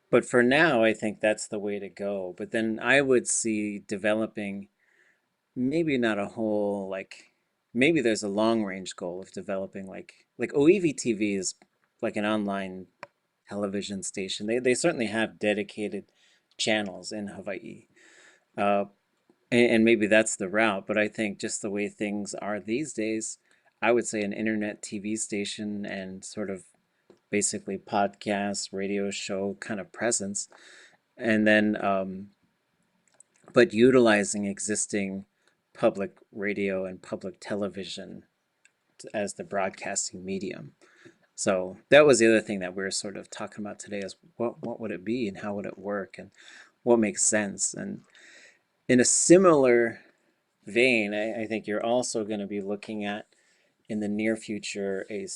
but for now, I think that's the way to go. But then I would see developing maybe not a whole like maybe there's a long range goal of developing like OEV TV is like an online television station. They certainly have dedicated channels in Hawaii. Uh, and maybe that's the route, but I think just the way things are these days, I would say an internet TV station and sort of basically podcast, radio show kind of presence. And then, but utilizing existing public radio and public television as the broadcasting medium. So that was the other thing that we were sort of talking about today is what would it be and how would it work and what makes sense. And in a similar vein, I think you're also going to be looking at in the near future a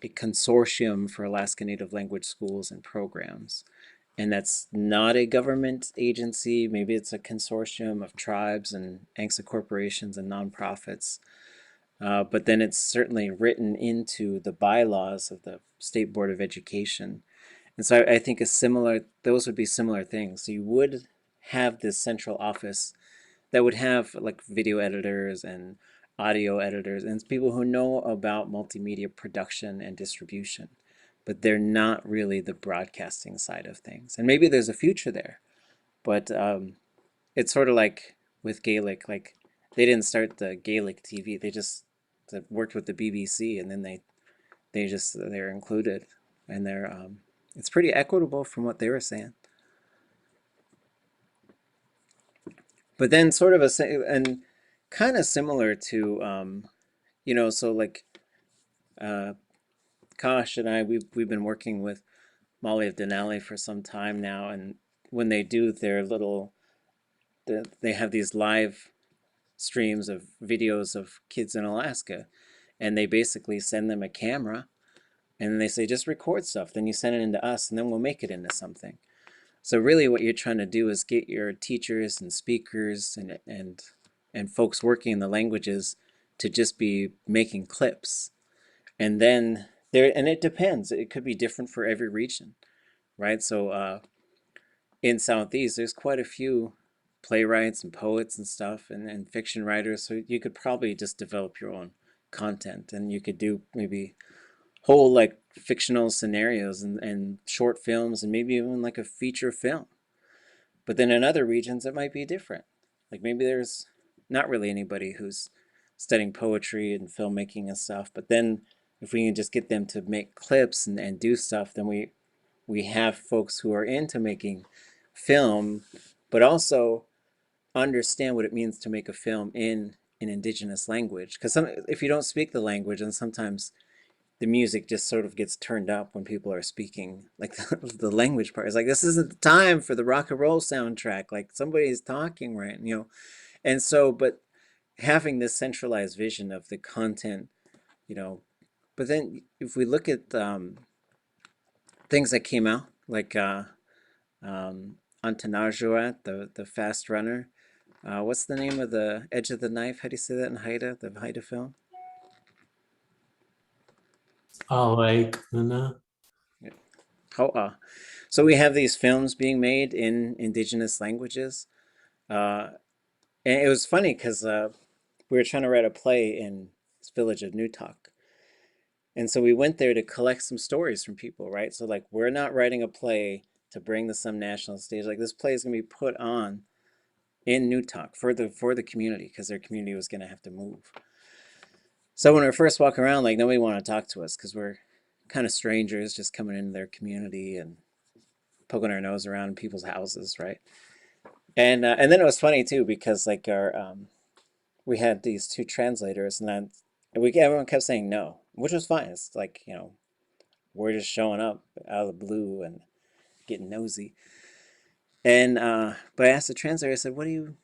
consortium for Alaska Native language schools and programs. And that's not a government agency. Maybe it's a consortium of tribes and ANCSA corporations and nonprofits. But then it's certainly written into the bylaws of the State Board of Education. And so I think those would be similar things. So you would have this central office that would have like video editors and audio editors and people who know about multimedia production and distribution, but they're not really the broadcasting side of things. And maybe there's a future there, but it's sort of like with Gaelic, like they didn't start the Gaelic TV, they just worked with the BBC and then they're included and it's pretty equitable from what they were saying. But then sort of and kind of similar to, so like Kosh and I, we've been working with Molly of Denali for some time now, and when they do their little, they have these live streams of videos of kids in Alaska, and they basically send them a camera, and they say, just record stuff, then you send it into us, and then we'll make it into something. So really what you're trying to do is get your teachers and speakers and folks working in the languages to just be making clips. And then and it depends. It could be different for every region, right? So in Southeast, there's quite a few playwrights and poets and stuff and fiction writers. So you could probably just develop your own content, and you could do maybe whole like fictional scenarios and short films and maybe even like a feature film. But then in other regions, it might be different. Like maybe there's not really anybody who's studying poetry and filmmaking and stuff. But then if we can just get them to make clips and do stuff, then we have folks who are into making film, but also understand what it means to make a film in an indigenous language. Because if you don't speak the language, and sometimes the music just sort of gets turned up when people are speaking, like the language part. It's like, this isn't the time for the rock and roll soundtrack. Like somebody's talking, right? You know, and so, but having this centralized vision of the content, you know, but then if we look at things that came out, like Antanarjuat, the fast runner. What's the name of the Edge of the Knife? How do you say that in Haida, the Haida film? like, no. Ho'a. So we have these films being made in indigenous languages. And it was funny because we were trying to write a play in this village of Newtok. And so we went there to collect some stories from people, right? So like, we're not writing a play to bring to some national stage. Like this play is going to be put on in Newtok for the community, because their community was going to have to move. So when we first walk around, like nobody wanted to talk to us because we're kind of strangers just coming into their community and poking our nose around in people's houses, right? And then it was funny too, because like we had these two translators, and then everyone kept saying no, which was fine. It's like, you know, we're just showing up out of the blue and getting nosy. And but I asked the translator, I said, what are you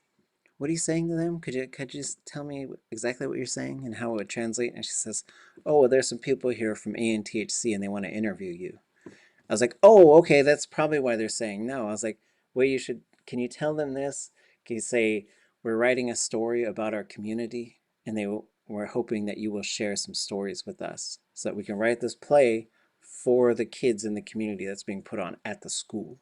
saying to them? Could you just tell me exactly what you're saying and how it would translate? And she says, oh, well, there's some people here from ANTHC and they want to interview you. I was like, oh, okay, that's probably why they're saying no. I was like, well, can you tell them this? Can you say, we're writing a story about our community, and we're hoping that you will share some stories with us so that we can write this play for the kids in the community that's being put on at the school.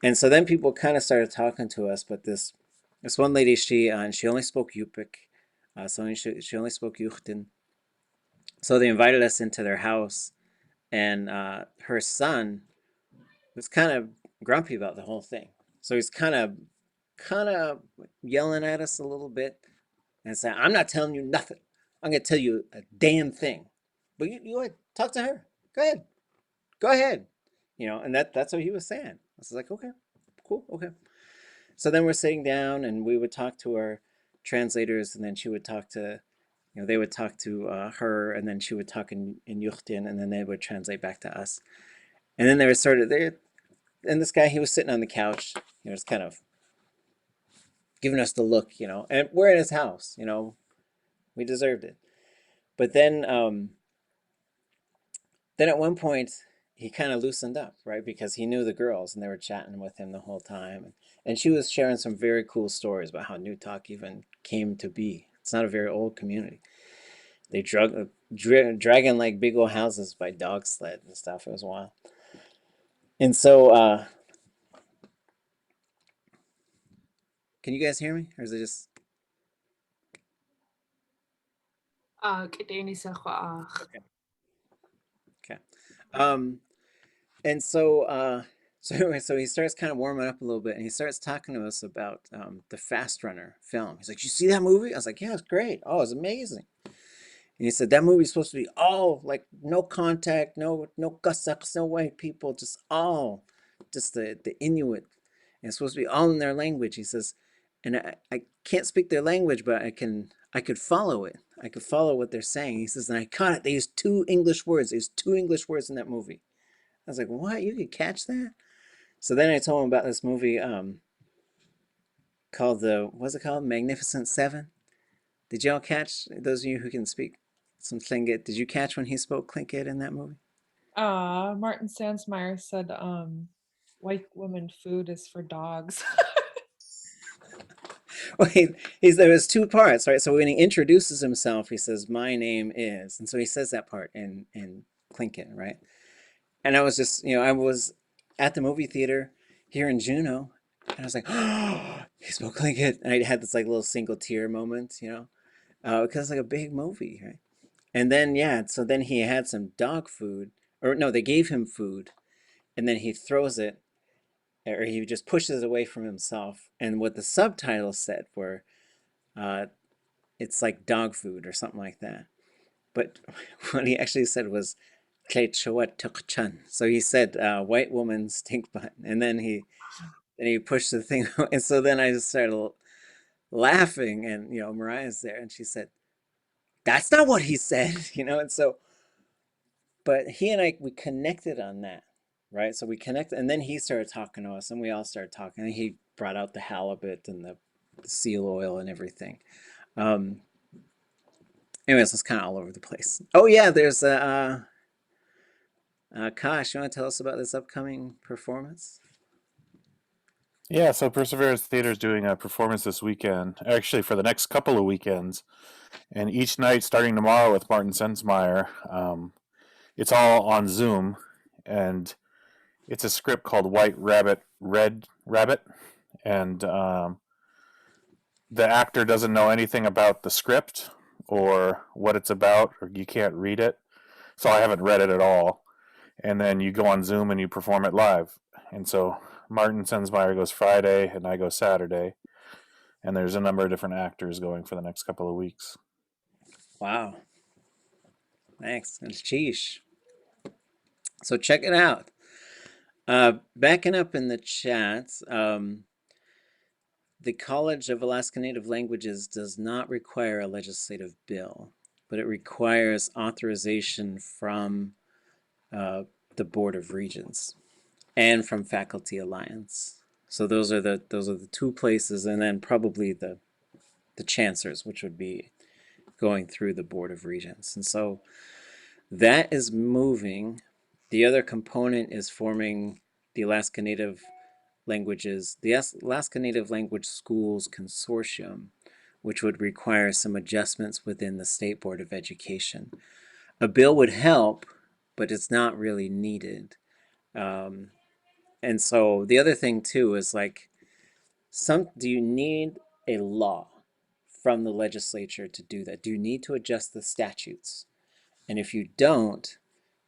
And so then people kind of started talking to us, but this one lady, she only spoke Yupik, so she only spoke Yuchtin. So they invited us into their house, and her son was kind of grumpy about the whole thing. So he's kind of yelling at us a little bit and saying, I'm not telling you nothing. I'm going to tell you a damn thing. But you go ahead, talk to her. Go ahead. You know, and that's what he was saying. I was like, okay, cool, okay. So then we're sitting down, and we would talk to our translators, and then she would talk to, you know, they would talk to her, and then she would talk in Yuchtin, and then they would translate back to us. And then they were and this guy, he was sitting on the couch, you know, just kind of giving us the look, you know, and we're in his house, you know, we deserved it. But then at one point, he kind of loosened up, right? Because he knew the girls, and they were chatting with him the whole time. And she was sharing some very cool stories about how Newtok even came to be. It's not a very old community. They dragging like big old houses by dog sled and stuff. It was wild. And so, can you guys hear me? Or is it just... Okay. Okay. And so, so anyway, so he starts kind of warming up a little bit, and he starts talking to us about the Fast Runner film. He's like, "You see that movie?" I was like, "Yeah, it's great. Oh, it's amazing." And he said that movie's supposed to be all like no contact, no Cossacks, no white people, just the Inuit. And it's supposed to be all in their language. He says, and I can't speak their language, but I could follow it. I could follow what they're saying. He says, and I caught it. They used two English words. There's two English words in that movie. I was like, what? You could catch that? So then I told him about this movie called what's it called? Magnificent Seven. Did y'all catch, those of you who can speak some Tlingit, did you catch when he spoke Tlingit in that movie? Martin Sandsmeyer said, white woman food is for dogs. Well, there was two parts, right? So when he introduces himself, he says, "My name is," and so he says that part in Tlingit, right? And I was just, I was at the movie theater here in Juneau, and I was like, "Oh, he spoke Tlingit," and I had this like little single tear moment, because it's like a big movie, right? And then yeah, so then he had some dog food, or no, they gave him food, and then he throws it, or he just pushes it away from himself. And what the subtitles said were, uh, "It's like dog food" or something like that. But what he actually said was "Tuk-chan." So he said, "White woman stink butt," and then he pushed the thing, and so then I just started laughing, and Mariah's there, and she said, "That's not what he said," and so. But he and we connected on that, right? So we connected, and then he started talking to us, and we all started talking. And he brought out the halibut and the seal oil and everything. Um, Anyways, it's kind of all over the place. Oh yeah, there's Kosh. You want to tell us about this upcoming performance? Yeah, so Perseverance Theater is doing a performance this weekend, actually for the next couple of weekends, and each night starting tomorrow with Martin Sensmeyer. It's all on Zoom, and it's a script called White Rabbit, Red Rabbit, and the actor doesn't know anything about the script or what it's about, or you can't read it. So I haven't read it at all. And then you go on Zoom and you perform it live. And so Martin Sensmeyer goes Friday, and I go Saturday. And there's a number of different actors going for the next couple of weeks. Wow. Thanks. And sheesh. So check it out. Backing up in the chat, the College of Alaska Native Languages does not require a legislative bill, but it requires authorization from the Board of Regents and from Faculty Alliance. So those are the two places, and then probably the chancellors, which would be going through the Board of Regents. And so that is moving. The other component is forming the Alaska Native Language Schools Consortium, which would require some adjustments within the State Board of Education. A bill would help, but it's not really needed. And so the other thing too is like, do you need a law from the legislature to do that? Do you need to adjust the statutes? And if you don't,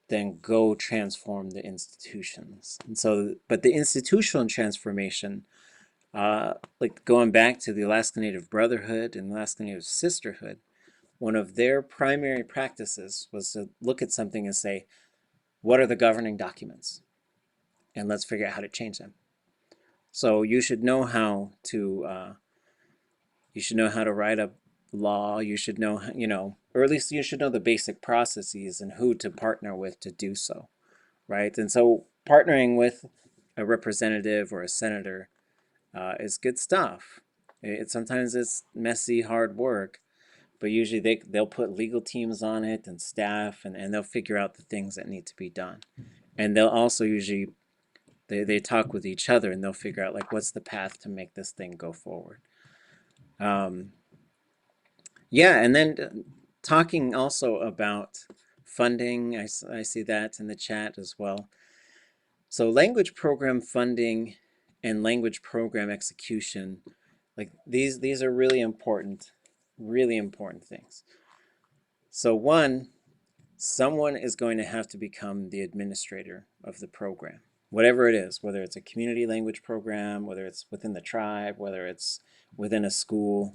then go transform the institutions. And so, but the institutional transformation, like going back to the Alaska Native Brotherhood and Alaska Native Sisterhood, one of their primary practices was to look at something and say, what are the governing documents? And let's figure out how to change them. So you should know how to write a law. You should know, or at least you should know the basic processes and who to partner with to do so, right? And so partnering with a representative or a senator is good stuff. Sometimes it's messy, hard work, but usually they'll put legal teams on it and staff, and they'll figure out the things that need to be done. And they'll also usually they talk with each other, and they'll figure out like what's the path to make this thing go forward. Yeah, and then talking also about funding, I see that in the chat as well. So language program funding and language program execution, like these are really important things. So one, someone is going to have to become the administrator of the program, whatever it is, whether it's a community language program, whether it's within the tribe, whether it's within a school.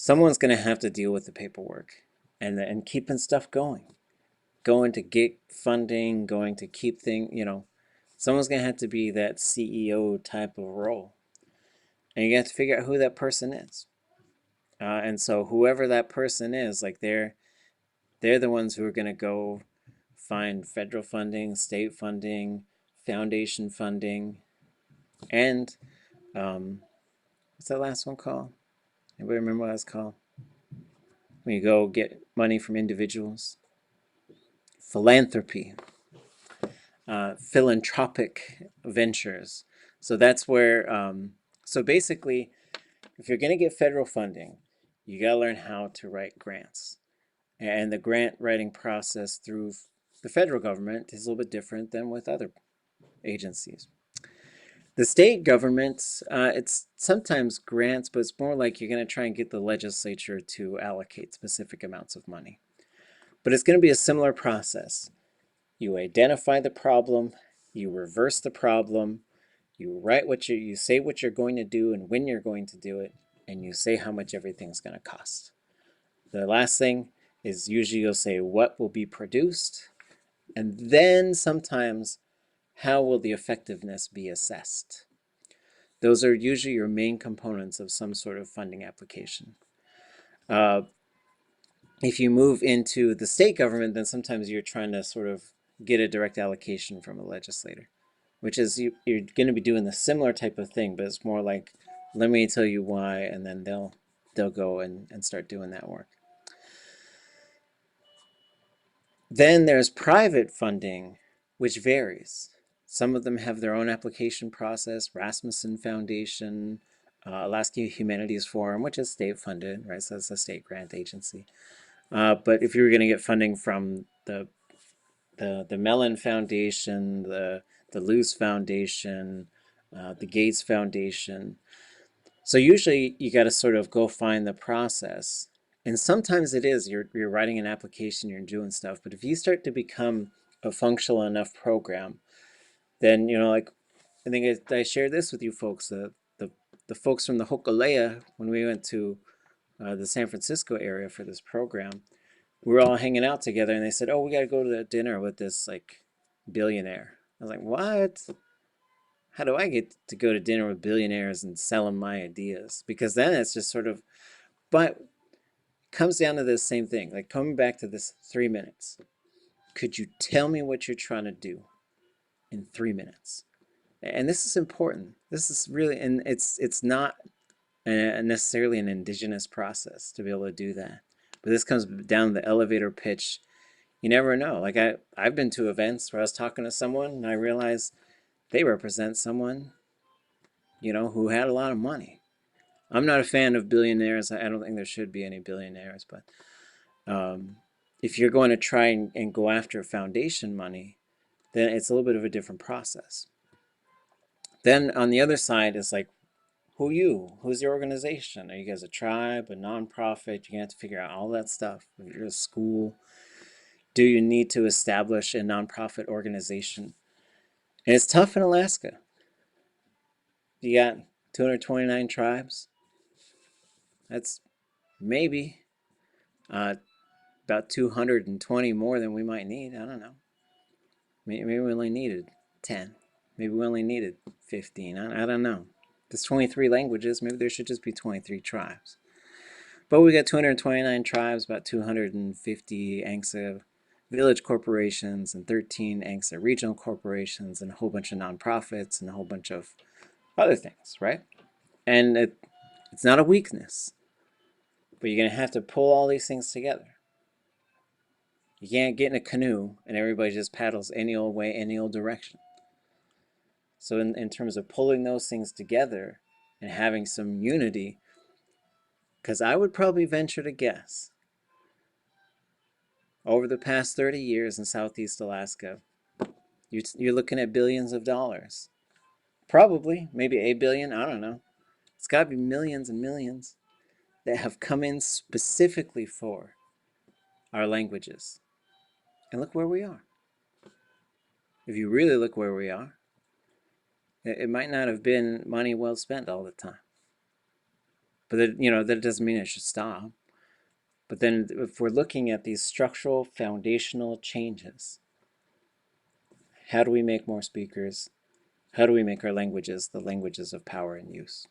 Someone's going to have to deal with the paperwork and keeping stuff going to get funding, going to keep things, someone's going to have to be that CEO type of role. And you have to figure out who that person is. And so whoever that person is, like they're the ones who are going to go find federal funding, state funding, foundation funding, and what's that last one called? Anybody remember what it's called? When you go get money from individuals? Philanthropy, philanthropic ventures. So that's where, so basically, if you're going to get federal funding, you got to learn how to write grants. And the grant writing process through the federal government is a little bit different than with other agencies. The state government, it's sometimes grants, but it's more like you're going to try and get the legislature to allocate specific amounts of money. But it's going to be a similar process. You identify the problem, you reverse the problem, you write you say what you're going to do and when you're going to do it, and you say how much everything's going to cost. The last thing is usually you'll say what will be produced, and then sometimes how will the effectiveness be assessed. Those are usually your main components of some sort of funding application. If you move into the state government, then sometimes you're trying to sort of get a direct allocation from a legislator, which is you're going to be doing the similar type of thing, but it's more like, let me tell you why, and then they'll go and start doing that work. Then there's private funding, which varies. Some of them have their own application process. Rasmussen Foundation, Alaska Humanities Forum, which is state funded, right? So it's a state grant agency. But if you were going to get funding from the Mellon Foundation, the Luce Foundation, the Gates Foundation, so usually you got to sort of go find the process. And sometimes it is, you're writing an application, you're doing stuff. But if you start to become a functional enough program, then, like, I think I shared this with you folks, the folks from the Hokulea, when we went to the San Francisco area for this program, we were all hanging out together and they said, oh, we got to go to dinner with this, like, billionaire. I was like, what? How do I get to go to dinner with billionaires and sell them my ideas? Because then it's just sort of, but it comes down to this same thing, like coming back to this 3 minutes. Could you tell me what you're trying to do in 3 minutes? And this is important. This is really, and it's not necessarily an indigenous process to be able to do that. But this comes down to the elevator pitch. You never know. Like I've been to events where I was talking to someone and I realized they represent someone, who had a lot of money. I'm not a fan of billionaires. I don't think there should be any billionaires, but if you're going to try and go after foundation money, then it's a little bit of a different process. Then on the other side is like, who you? Who's your organization? Are you guys a tribe, a nonprofit? You're gonna have to figure out all that stuff. If you're a school, do you need to establish a nonprofit organization? And it's tough in Alaska. You got 229 tribes. That's maybe about 220 more than we might need. I don't know. Maybe we only needed 10. Maybe we only needed 15. I don't know. There's 23 languages. Maybe there should just be 23 tribes. But we got 229 tribes, about 250 ANCSA village corporations, and 13 ANCSA regional corporations, and a whole bunch of nonprofits, and a whole bunch of other things, right? And it's not a weakness, but you're going to have to pull all these things together. You can't get in a canoe and everybody just paddles any old way, any old direction. So in terms of pulling those things together and having some unity, because I would probably venture to guess, over the past 30 years in Southeast Alaska, you're looking at billions of dollars. Probably, maybe $1 billion, I don't know. It's got to be millions and millions that have come in specifically for our languages. And look where we are. If you really look where we are, it might not have been money well spent all the time. But that doesn't mean it should stop. But then if we're looking at these structural foundational changes, how do we make more speakers? How do we make our languages the languages of power and use?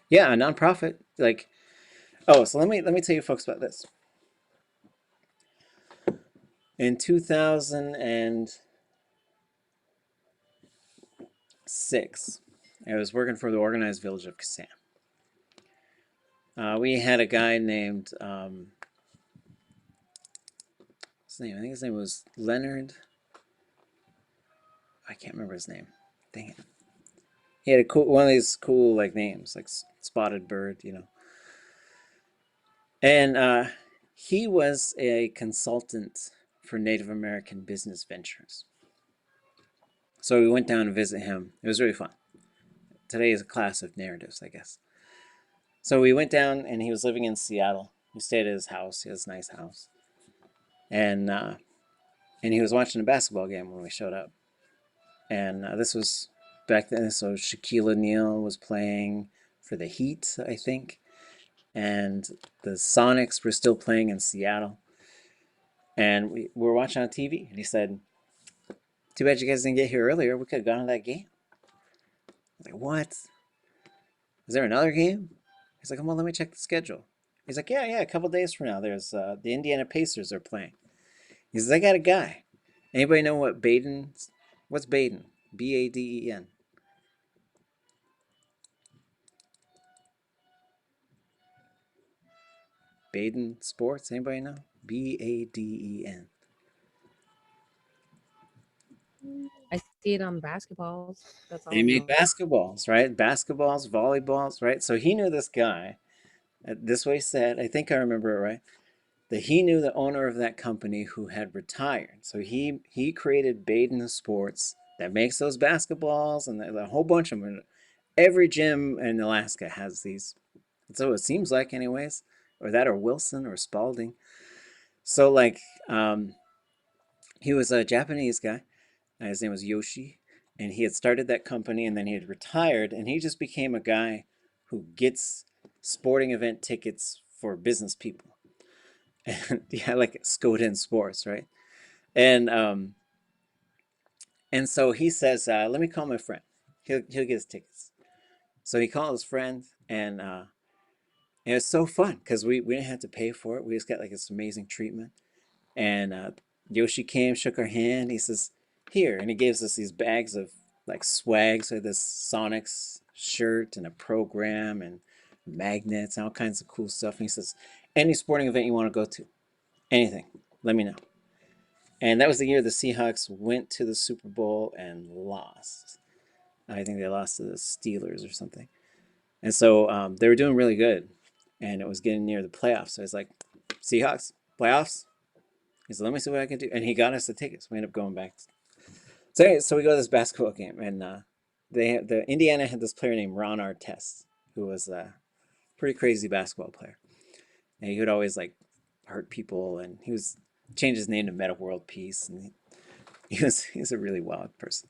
Yeah, a nonprofit, like, so let me tell you folks about this. In 2000 and 6, I was working for the organized village of Kasan. We had a guy named, his name, I think his name was Leonard. I can't remember his name. Dang it. He had a cool, one of these cool like names, like Spotted Bird, you know. And he was a consultant for Native American business ventures. So we went down to visit him. It was really fun. Today is a class of narratives, I guess. So we went down, and he was living in Seattle. We stayed at his house. He has a nice house. And he was watching a basketball game when we showed up. And this was back then, so Shaquille O'Neal was playing for the Heat, I think. And the Sonics were still playing in Seattle. And we were watching on TV, and he said, "Too bad you guys didn't get here earlier. We could have gone to that game." I was like, "What? Is there another game?" He's like, "Come on, let me check the schedule." He's like, yeah, a couple days from now, there's the Indiana Pacers are playing. He says, "I got a guy. Anybody know what what's Baden? Baden. Baden Sports? Anybody know? Baden. I see it on basketballs. That's all They I make know. basketballs, right? Basketballs, volleyballs, right? So he knew this guy. This way said, I think I remember it right, that he knew the owner of that company who had retired. So he created Baden Sports that makes those basketballs and a whole bunch of them. Every gym in Alaska has these. So it seems like, anyways, or that, or Wilson, or Spalding. So like, he was a Japanese guy. His name was Yoshi, and he had started that company, and then he had retired, and he just became a guy who gets sporting event tickets for business people. And yeah, like Skoda Sports, right? And so he says, "Let me call my friend. He'll get his tickets." So he called his friend, and it was so fun because we didn't have to pay for it. We just got like this amazing treatment. And Yoshi came, shook our hand. He says, "Here," and he gives us these bags of like swag, so this Sonics shirt and a program and magnets and all kinds of cool stuff. And he says, "Any sporting event you want to go to, anything, let me know." And that was the year the Seahawks went to the Super Bowl and lost. I think they lost to the Steelers or something. And so they were doing really good, and it was getting near the playoffs. So I was like, "Seahawks, playoffs?" He said, "Let me see what I can do." And he got us the tickets. We ended up going back. So anyway, so we go to this basketball game, and the Indiana had this player named Ron Artest, who was a pretty crazy basketball player. And he would always like hurt people, and he was changed his name to Meta World Peace, and he was a really wild person.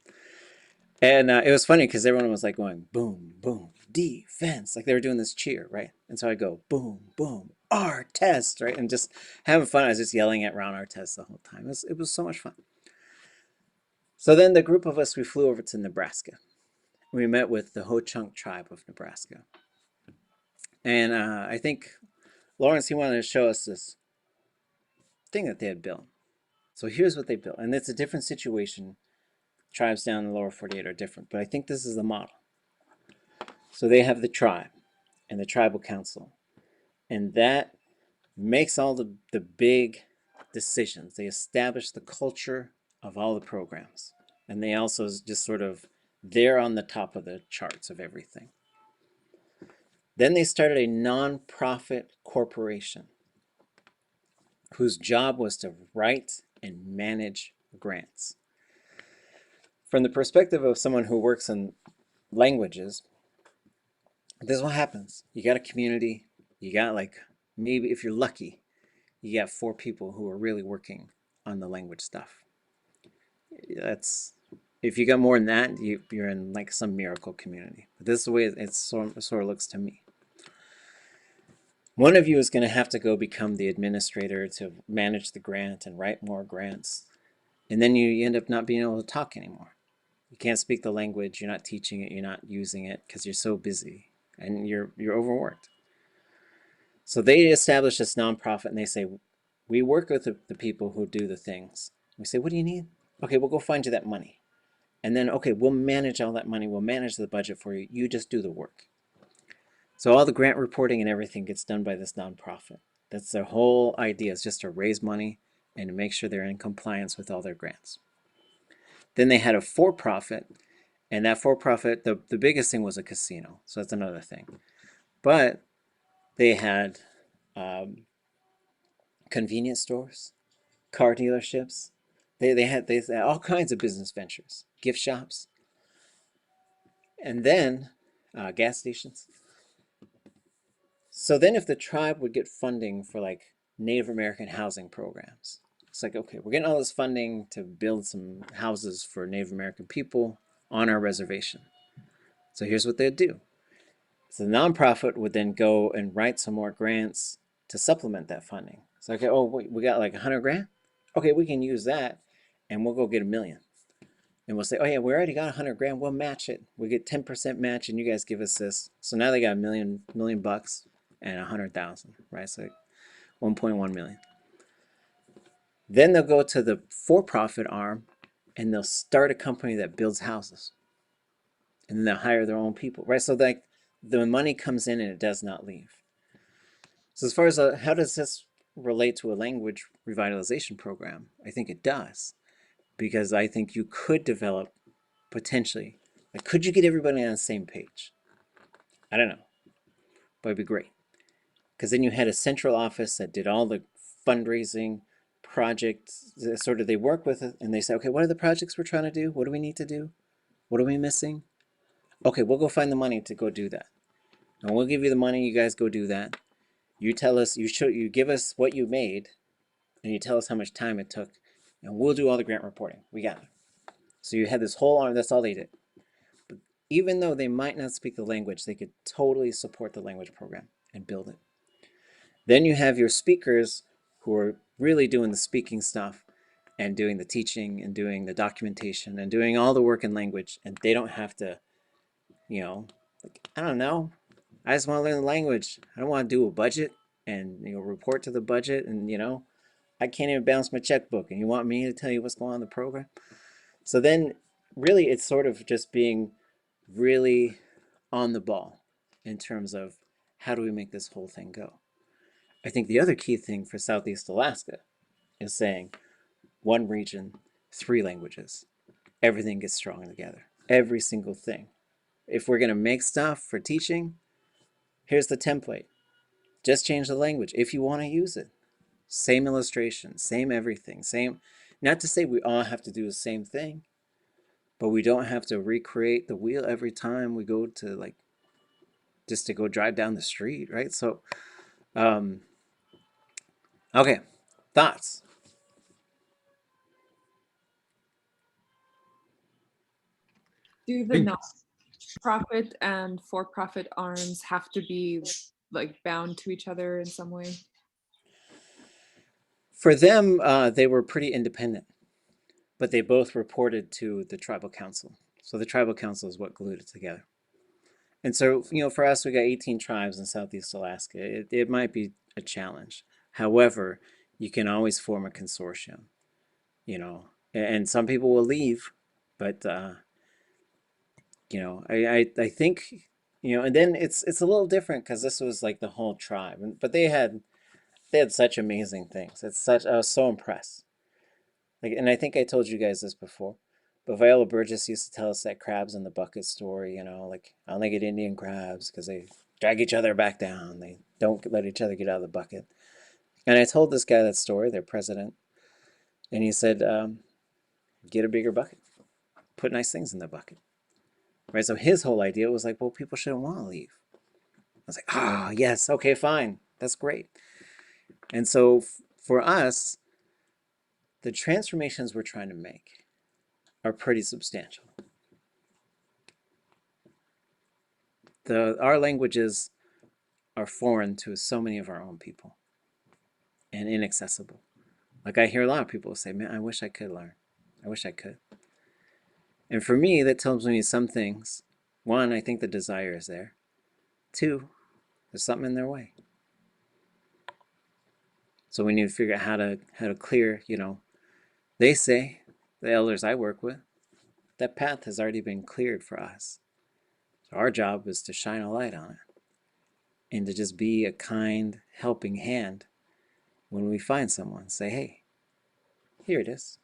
And it was funny because everyone was like going boom, boom, defense, like they were doing this cheer, right? And so I go boom, boom, Artest, right? And just having fun. I was just yelling at Ron Artest the whole time. It was so much fun. So then the group of us, we flew over to Nebraska. We met with the Ho-Chunk tribe of Nebraska. And I think Lawrence, he wanted to show us this thing that they had built. So here's what they built. And it's a different situation. Tribes down in the lower 48 are different, but I think this is the model. So they have the tribe and the tribal council, and that makes all the big decisions. They establish the culture of all the programs, and they also just sort of, they're on the top of the charts of everything. Then they started a nonprofit corporation whose job was to write and manage grants. From the perspective of someone who works in languages, this is what happens. You got a community, you got like, maybe if you're lucky, you got 4 people who are really working on the language stuff. That's, if you got more than that, you're in like some miracle community. But this is the way it sort of looks to me. One of you is going to have to go become the administrator to manage the grant and write more grants. And then you end up not being able to talk anymore. You can't speak the language, you're not teaching it, you're not using it because you're so busy and you're overworked. So they establish this nonprofit, and they say, we work with the people who do the things. We say, "What do you need?" "Okay, we'll go find you that money." And then, okay, we'll manage all that money. We'll manage the budget for you. You just do the work. So all the grant reporting and everything gets done by this nonprofit. That's their whole idea, is just to raise money and to make sure they're in compliance with all their grants. Then they had a for-profit, and that for-profit, the biggest thing was a casino. So that's another thing. But they had convenience stores, car dealerships. They had all kinds of business ventures, gift shops, and then gas stations. So then if the tribe would get funding for like Native American housing programs, it's like, okay, we're getting all this funding to build some houses for Native American people on our reservation. So here's what they'd do. So the nonprofit would then go and write some more grants to supplement that funding. It's like, oh, wait, we got like 100 grand? Okay, we can use that and we'll go get $1 million. And we'll say, oh yeah, we already got 100 grand, we'll match it. We get 10% match and you guys give us this. So now they got $1 million bucks and 100,000, right? So 1.1 million. Then they'll go to the for-profit arm and they'll start a company that builds houses. And then they'll hire their own people, right? So like the money comes in and it does not leave. So as far as how does this relate to a language revitalization program? I think it does, because I think you could develop potentially, like, could you get everybody on the same page? I don't know, but it'd be great. Because then you had a central office that did all the fundraising projects, sort of they work with it and they say, okay, what are the projects we're trying to do? What do we need to do? What are we missing? Okay, we'll go find the money to go do that. And we'll give you the money, you guys go do that. You tell us, you give us what you made, and you tell us how much time it took, and we'll do all the grant reporting. We got it. So you had this whole arm, that's all they did. But even though they might not speak the language, they could totally support the language program and build it. Then you have your speakers who are really doing the speaking stuff and doing the teaching and doing the documentation and doing all the work in language, and they don't have to, like, I don't know, I just want to learn the language. I don't want to do a budget and report to the budget, and I can't even balance my checkbook, and you want me to tell you what's going on in the program? So then really it's sort of just being really on the ball in terms of how do we make this whole thing go. I think the other key thing for Southeast Alaska is saying 1 region, 3 languages. Everything gets strong together. Every single thing. If we're going to make stuff for teaching, here's the template. Just change the language if you want to use it. Same illustration, same everything, same. Not to say we all have to do the same thing, but we don't have to recreate the wheel every time we go to just to go drive down the street, right? So, okay, thoughts? Do the non-profit and for-profit arms have to be like bound to each other in some way? For them, they were pretty independent, but they both reported to the tribal council. So the tribal council is what glued it together. And so, for us, we got 18 tribes in Southeast Alaska. It might be a challenge. However, you can always form a consortium, and some people will leave, but, I think, and then it's a little different because this was like the whole tribe, but they had such amazing things. I was so impressed. And I think I told you guys this before, but Viola Burgess used to tell us that crabs in the bucket story, like I only get Indian crabs because they drag each other back down. They don't let each other get out of the bucket. And I told this guy that story, their president, and he said, get a bigger bucket, put nice things in the bucket. Right? So his whole idea was like, well, people shouldn't want to leave. I was like, yes, okay, fine. That's great. And so for us, the transformations we're trying to make are pretty substantial. Our languages are foreign to so many of our own people and inaccessible. Like I hear a lot of people say, man, I wish I could learn. I wish I could. And for me, that tells me some things. 1, I think the desire is there. 2, there's something in their way. So we need to figure out how to clear, they say, the elders I work with, that path has already been cleared for us. So our job is to shine a light on it and to just be a kind, helping hand when we find someone. Say, hey, here it is.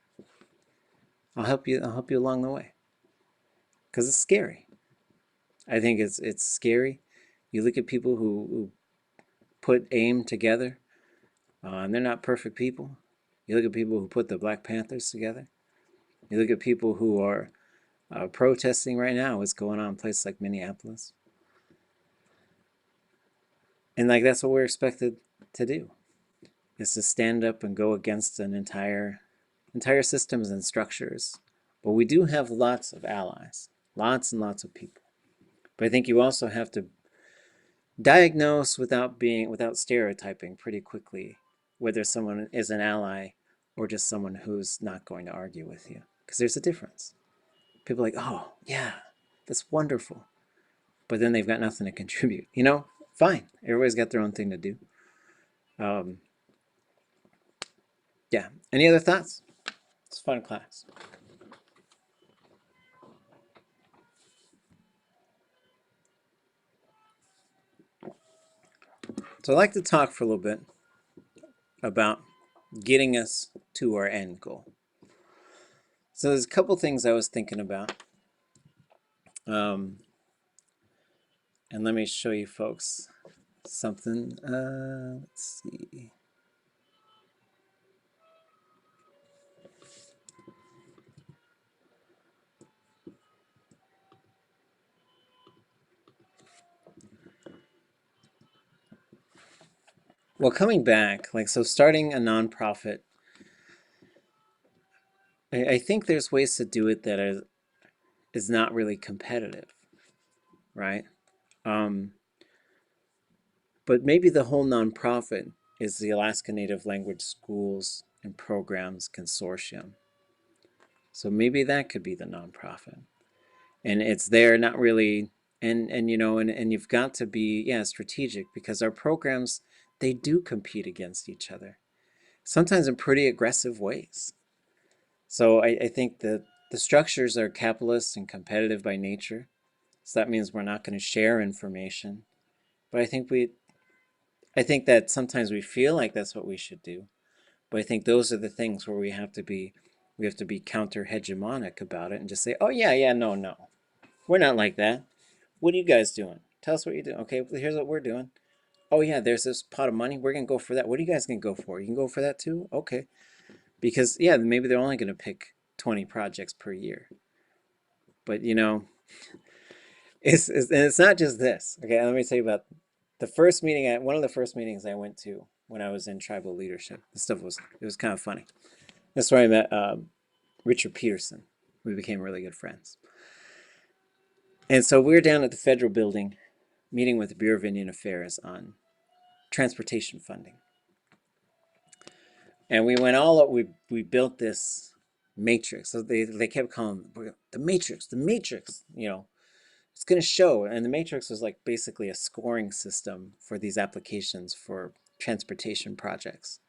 I'll help you along the way. Because it's scary. I think it's scary. You look at people who put AIM together, and they're not perfect people. You look at people who put the Black Panthers together. You look at people who are protesting right now what's going on in places like Minneapolis. And like that's what we're expected to do, is to stand up and go against an entire systems and structures. But we do have lots of allies, lots and lots of people. But I think you also have to diagnose without stereotyping pretty quickly whether someone is an ally or just someone who's not going to argue with you. Because there's a difference. People are like, oh, yeah, that's wonderful. But then they've got nothing to contribute. You know, fine. Everybody's got their own thing to do. Yeah. Any other thoughts? It's a fun class. So I'd like to talk for a little bit about getting us to our end goal. So there's a couple things I was thinking about. And let me show you folks something. Let's see. Well, coming back, so starting a nonprofit, I think there's ways to do it that is not really competitive, right? But maybe the whole nonprofit is the Alaska Native Language Schools and Programs Consortium. So maybe that could be the nonprofit. And it's there, not really, and you've got to be, strategic, because our programs, they do compete against each other, sometimes in pretty aggressive ways. So I think the structures are capitalist and competitive by nature. So that means we're not going to share information. But I think that sometimes we feel like that's what we should do. But I think those are the things where we have to be counter-hegemonic about it and just say, oh, yeah, no. We're not like that. What are you guys doing? Tell us what you're doing. Okay, well, here's what we're doing. Oh, yeah, there's this pot of money. We're going to go for that. What are you guys going to go for? You can go for that too? Okay. Because, maybe they're only going to pick 20 projects per year. But, it's not just this. Okay, let me tell you about the first meeting. One of the first meetings I went to when I was in tribal leadership. It was kind of funny. That's where I met Richard Peterson. We became really good friends. And so we were down at the federal building meeting with the Bureau of Indian Affairs on transportation funding. And we went all up, we built this matrix. So they kept calling the matrix, it's going to show. And the matrix was like basically a scoring system for these applications for transportation projects.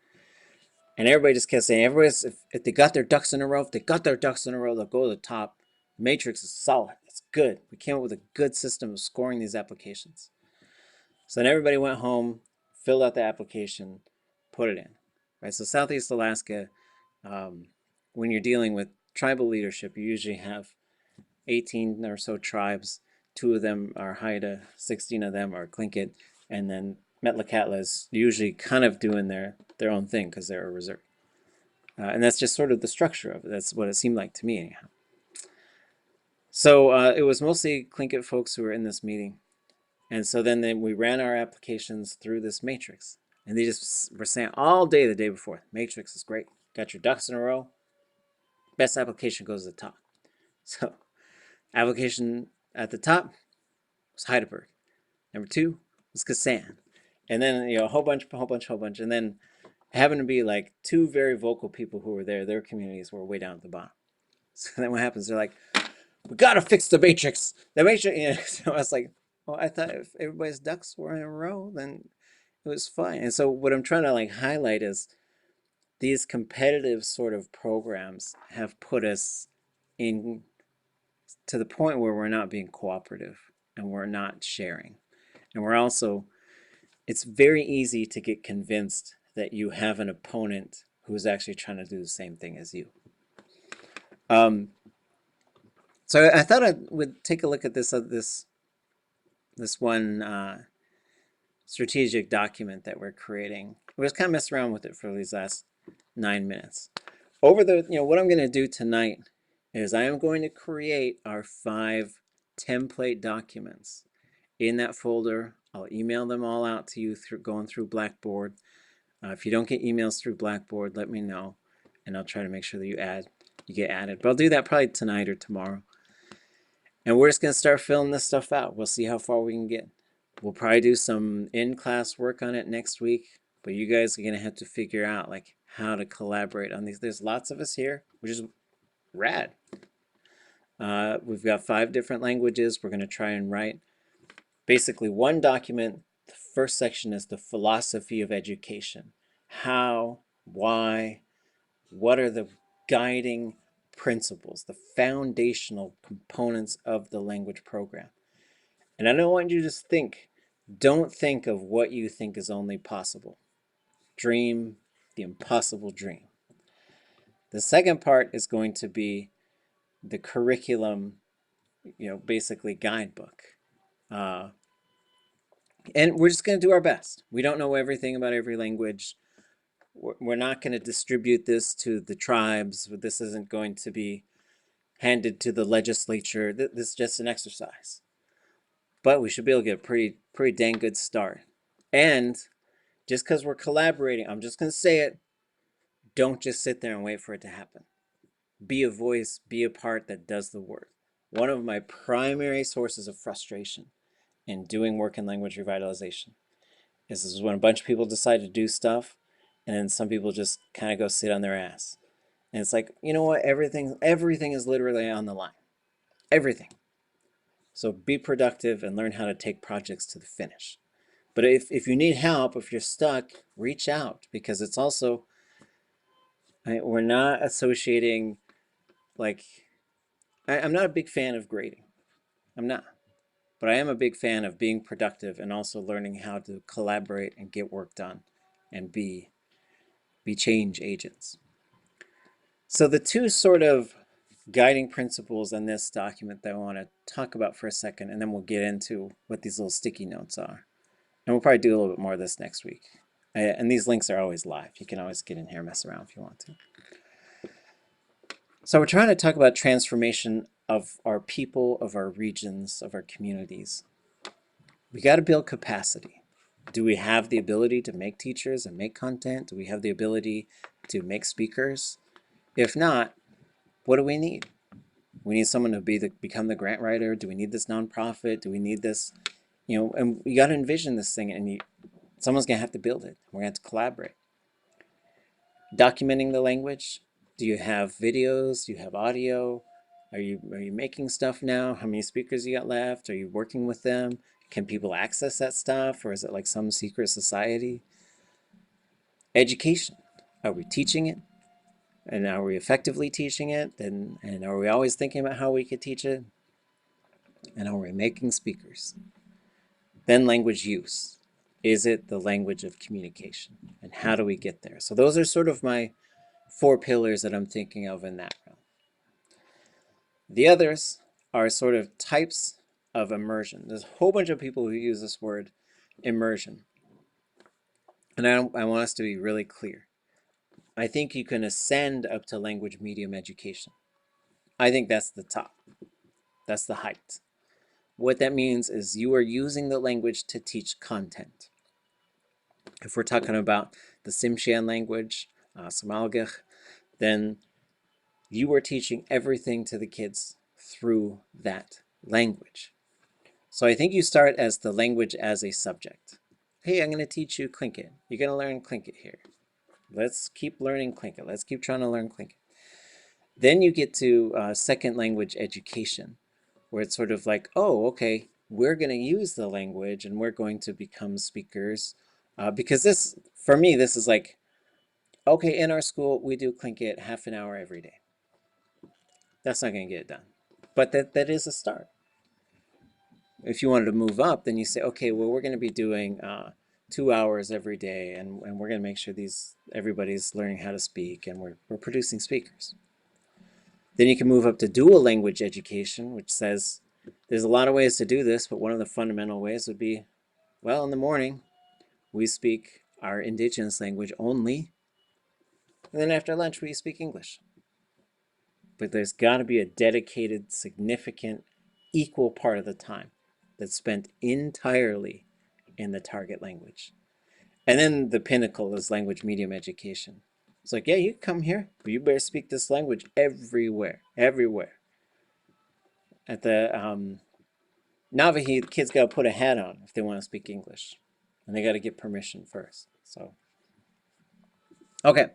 And everybody just kept saying, if they got their ducks in a row, they'll go to the top. The matrix is solid. It's good. We came up with a good system of scoring these applications. So then everybody went home, filled out the application, put it in. Right. So Southeast Alaska, when you're dealing with tribal leadership, you usually have 18 or so tribes. 2 of them are Haida, 16 of them are Tlingit, and then Metlakatla is usually kind of doing their own thing because they're a reserve. And that's just sort of the structure of it. That's what it seemed like to me anyhow. So it was mostly Tlingit folks who were in this meeting. And so then we ran our applications through this matrix. And they just were saying all day the day before, matrix is great. Got your ducks in a row. Best application goes to the top. So application at the top was Heidelberg. Number 2 was Kasan. And then, a whole bunch. And then happened to be like 2 very vocal people who were there. Their communities were way down at the bottom. So then what happens? They're like, we got to fix the matrix. The matrix. So I was like, well, I thought if everybody's ducks were in a row, then it was fine. And so what I'm trying to highlight is these competitive sort of programs have put us in to the point where we're not being cooperative and we're not sharing. And we're also, it's very easy to get convinced that you have an opponent who's actually trying to do the same thing as you. So I thought I would take a look at this one strategic document that we're creating. We just kind of messed around with it for these last 9 minutes. Over the, what I'm going to do tonight is I am going to create our 5 template documents. In that folder, I'll email them all out to you through going through Blackboard. If you don't get emails through Blackboard, let me know, and I'll try to make sure that you get added. But I'll do that probably tonight or tomorrow. And we're just going to start filling this stuff out. We'll see how far we can get. We'll probably do some in-class work on it next week, but you guys are going to have to figure out like how to collaborate on these. There's lots of us here, which is rad. We've got 5 different languages. We're going to try and write basically one document. The first section is the philosophy of education. How, why, what are the guiding principles, the foundational components of the language program. And I don't want you to just don't think of what you think is only possible. Dream the impossible dream. The second part is going to be the curriculum, basically guidebook. And we're just going to do our best. We don't know everything about every language. We're not going to distribute this to the tribes. This isn't going to be handed to the legislature. This is just an exercise. But we should be able to get a pretty dang good start. And just because we're collaborating, I'm just going to say it, don't just sit there and wait for it to happen. Be a voice, be a part that does the work. One of my primary sources of frustration in doing work in language revitalization is when a bunch of people decide to do stuff and then some people just kind of go sit on their ass. And it's like, you know what? Everything is literally on the line. Everything. So be productive and learn how to take projects to the finish. But if you need help, if you're stuck, reach out, because it's also, we're not associating, I'm not a big fan of grading. I'm not. But I am a big fan of being productive and also learning how to collaborate and get work done and be change agents. So the 2 sort of guiding principles in this document that I want to talk about for a second, and then we'll get into what these little sticky notes are. And we'll probably do a little bit more of this next week. And these links are always live. You can always get in here and mess around if you want to. So we're trying to talk about transformation of our people, of our regions, of our communities. We got to build capacity. Do we have the ability to make teachers and make content? Do we have the ability to make speakers? If not, what do we need? We need someone to become the grant writer. Do we need this nonprofit? Do we need this, and you got to envision this thing, and someone's going to have to build it. We're going to have to collaborate. Documenting the language. Do you have videos? Do you have audio? Are you making stuff now? How many speakers you got left? Are you working with them? Can people access that stuff, or is it like some secret society? Education. Are we teaching it? And are we effectively teaching it? And are we always thinking about how we could teach it? And are we making speakers? Then language use. Is it the language of communication? And how do we get there? So those are sort of my 4 pillars that I'm thinking of in that realm. The others are sort of types of immersion. There's a whole bunch of people who use this word immersion. And I want us to be really clear. I think you can ascend up to language medium education. I think that's the top. That's the height. What that means is you are using the language to teach content. If we're talking about the Tsimshian language, Somalgach, then you are teaching everything to the kids through that language. So I think you start as the language as a subject. Hey, I'm going to teach you Tlingit. You're going to learn Tlingit here. Let's keep learning Tlingit. Let's keep trying to learn Tlingit. Then you get to second language education, where it's sort of like, oh, okay, we're going to use the language and we're going to become speakers. Because this, for me, this is like, okay, in our school, we do Tlingit half an hour every day. That's not going to get it done. But that is a start. If you wanted to move up, then you say, okay, well, we're going to be doing 2 hours every day, and we're going to make sure everybody's learning how to speak, and we're producing speakers. Then you can move up to dual language education, which says there's a lot of ways to do this, but one of the fundamental ways would be, well, in the morning, we speak our indigenous language only, and then after lunch, we speak English. But there's got to be a dedicated, significant, equal part of the time that's spent entirely in the target language. And then the pinnacle is language medium education. It's like, yeah, you come here, but you better speak this language everywhere, everywhere. At the Navajo, the kids got to put a hat on if they want to speak English. And they got to get permission first. So, okay.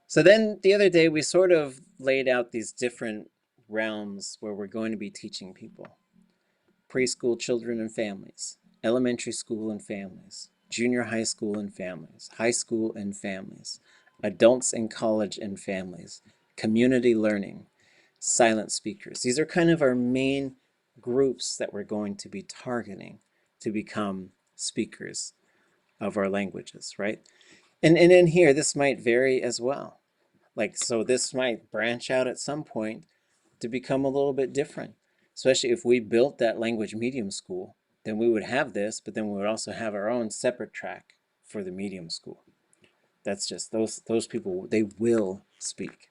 So then the other day, we sort of laid out these different realms where we're going to be teaching people. Preschool children and families, elementary school and families, junior high school and families, high school and families, adults in college and families, community learning, silent speakers. These are kind of our main groups that we're going to be targeting to become speakers of our languages, right? And in here, this might vary as well. Like, so this might branch out at some point to become a little bit different. Especially if we built that language medium school, then we would have this, but then we would also have our own separate track for the medium school. That's just those people, they will speak.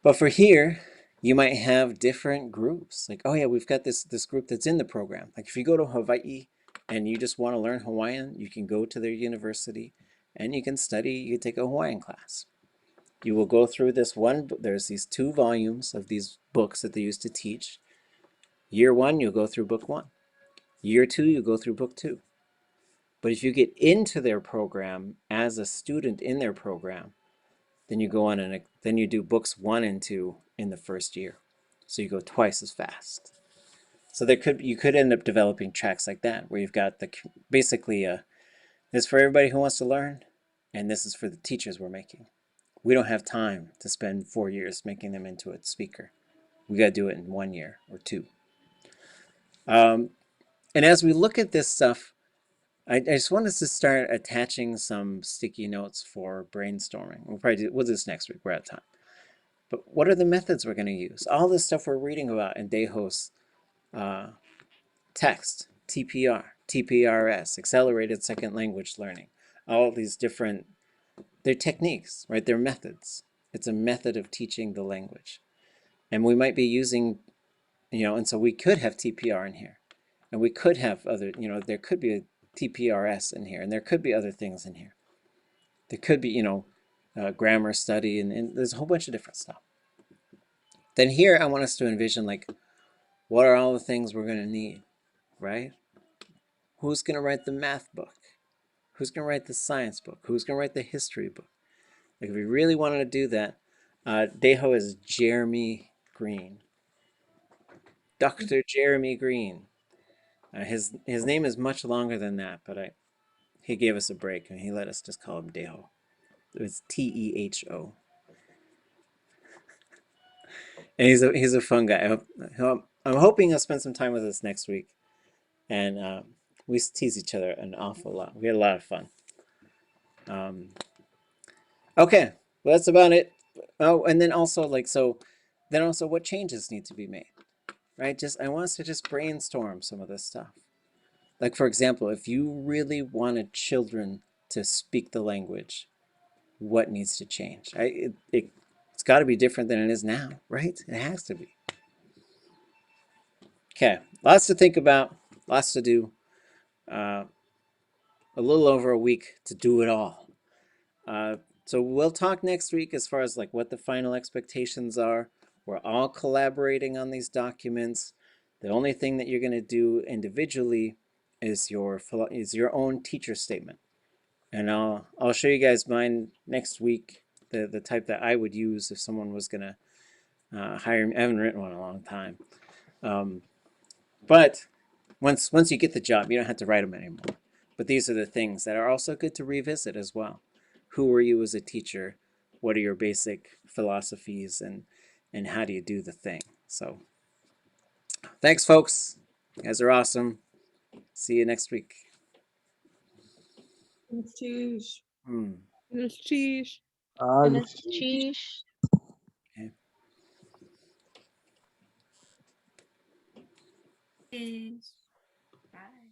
But for here, you might have different groups. Like, oh yeah, we've got this group that's in the program. Like if you go to Hawaii and you just want to learn Hawaiian, you can go to their university and you can study, you can take a Hawaiian class. You will go through this one, there's these 2 volumes of these books that they used to teach. Year 1, you'll go through book 1. Year 2, you go through book 2. But if you get into their program as a student in their program, then you go on and then you do books 1 and 2 in the first year. So you go twice as fast. So you could end up developing tracks like that, where you've got basically this for everybody who wants to learn, and this is for the teachers we're making. We don't have time to spend 4 years making them into a speaker. We got to do it in 1 year or 2. And as we look at this stuff, I just want us to start attaching some sticky notes for brainstorming. We'll do this next week. We're out of time. But what are the methods we're going to use? All this stuff we're reading about in Deho's text, TPR, TPRS, accelerated second language learning, all these different, they're techniques, right? They're methods. It's a method of teaching the language. And we might be using, and so we could have TPR in here. And we could have other, there could be a TPRS in here, and there could be other things in here. There could be, grammar study, and there's a whole bunch of different stuff. Then here, I want us to envision, like, what are all the things we're going to need, right? Who's going to write the math book? Who's going to write the science book? Who's going to write the history book? Like, if we really wanted to do that, Deho is Jeremy Green. Dr. Jeremy Green. His name is much longer than that, but he gave us a break and he let us just call him Deho. It's T-E-H-O. And he's a fun guy. I'm hoping he'll spend some time with us next week. And we tease each other an awful lot. We had a lot of fun. Okay, well, that's about it. Oh, and then also what changes need to be made, right? I want us to just brainstorm some of this stuff. Like, for example, if you really wanted children to speak the language, what needs to change? It's got to be different than it is now, right? It has to be. Okay, lots to think about, lots to do. A little over a week to do it all. So we'll talk next week as far as like what the final expectations are. We're all collaborating on these documents. The only thing that you're going to do individually is your own teacher statement. And I'll show you guys mine next week, the type that I would use if someone was going to hire me. I haven't written one in a long time. But once you get the job, you don't have to write them anymore. But these are the things that are also good to revisit as well. Who were you as a teacher? What are your basic philosophies and how do you do the thing? So thanks, folks. You guys are awesome. See you next week. Cheers. Cheese. Cheese. Okay. Is bye.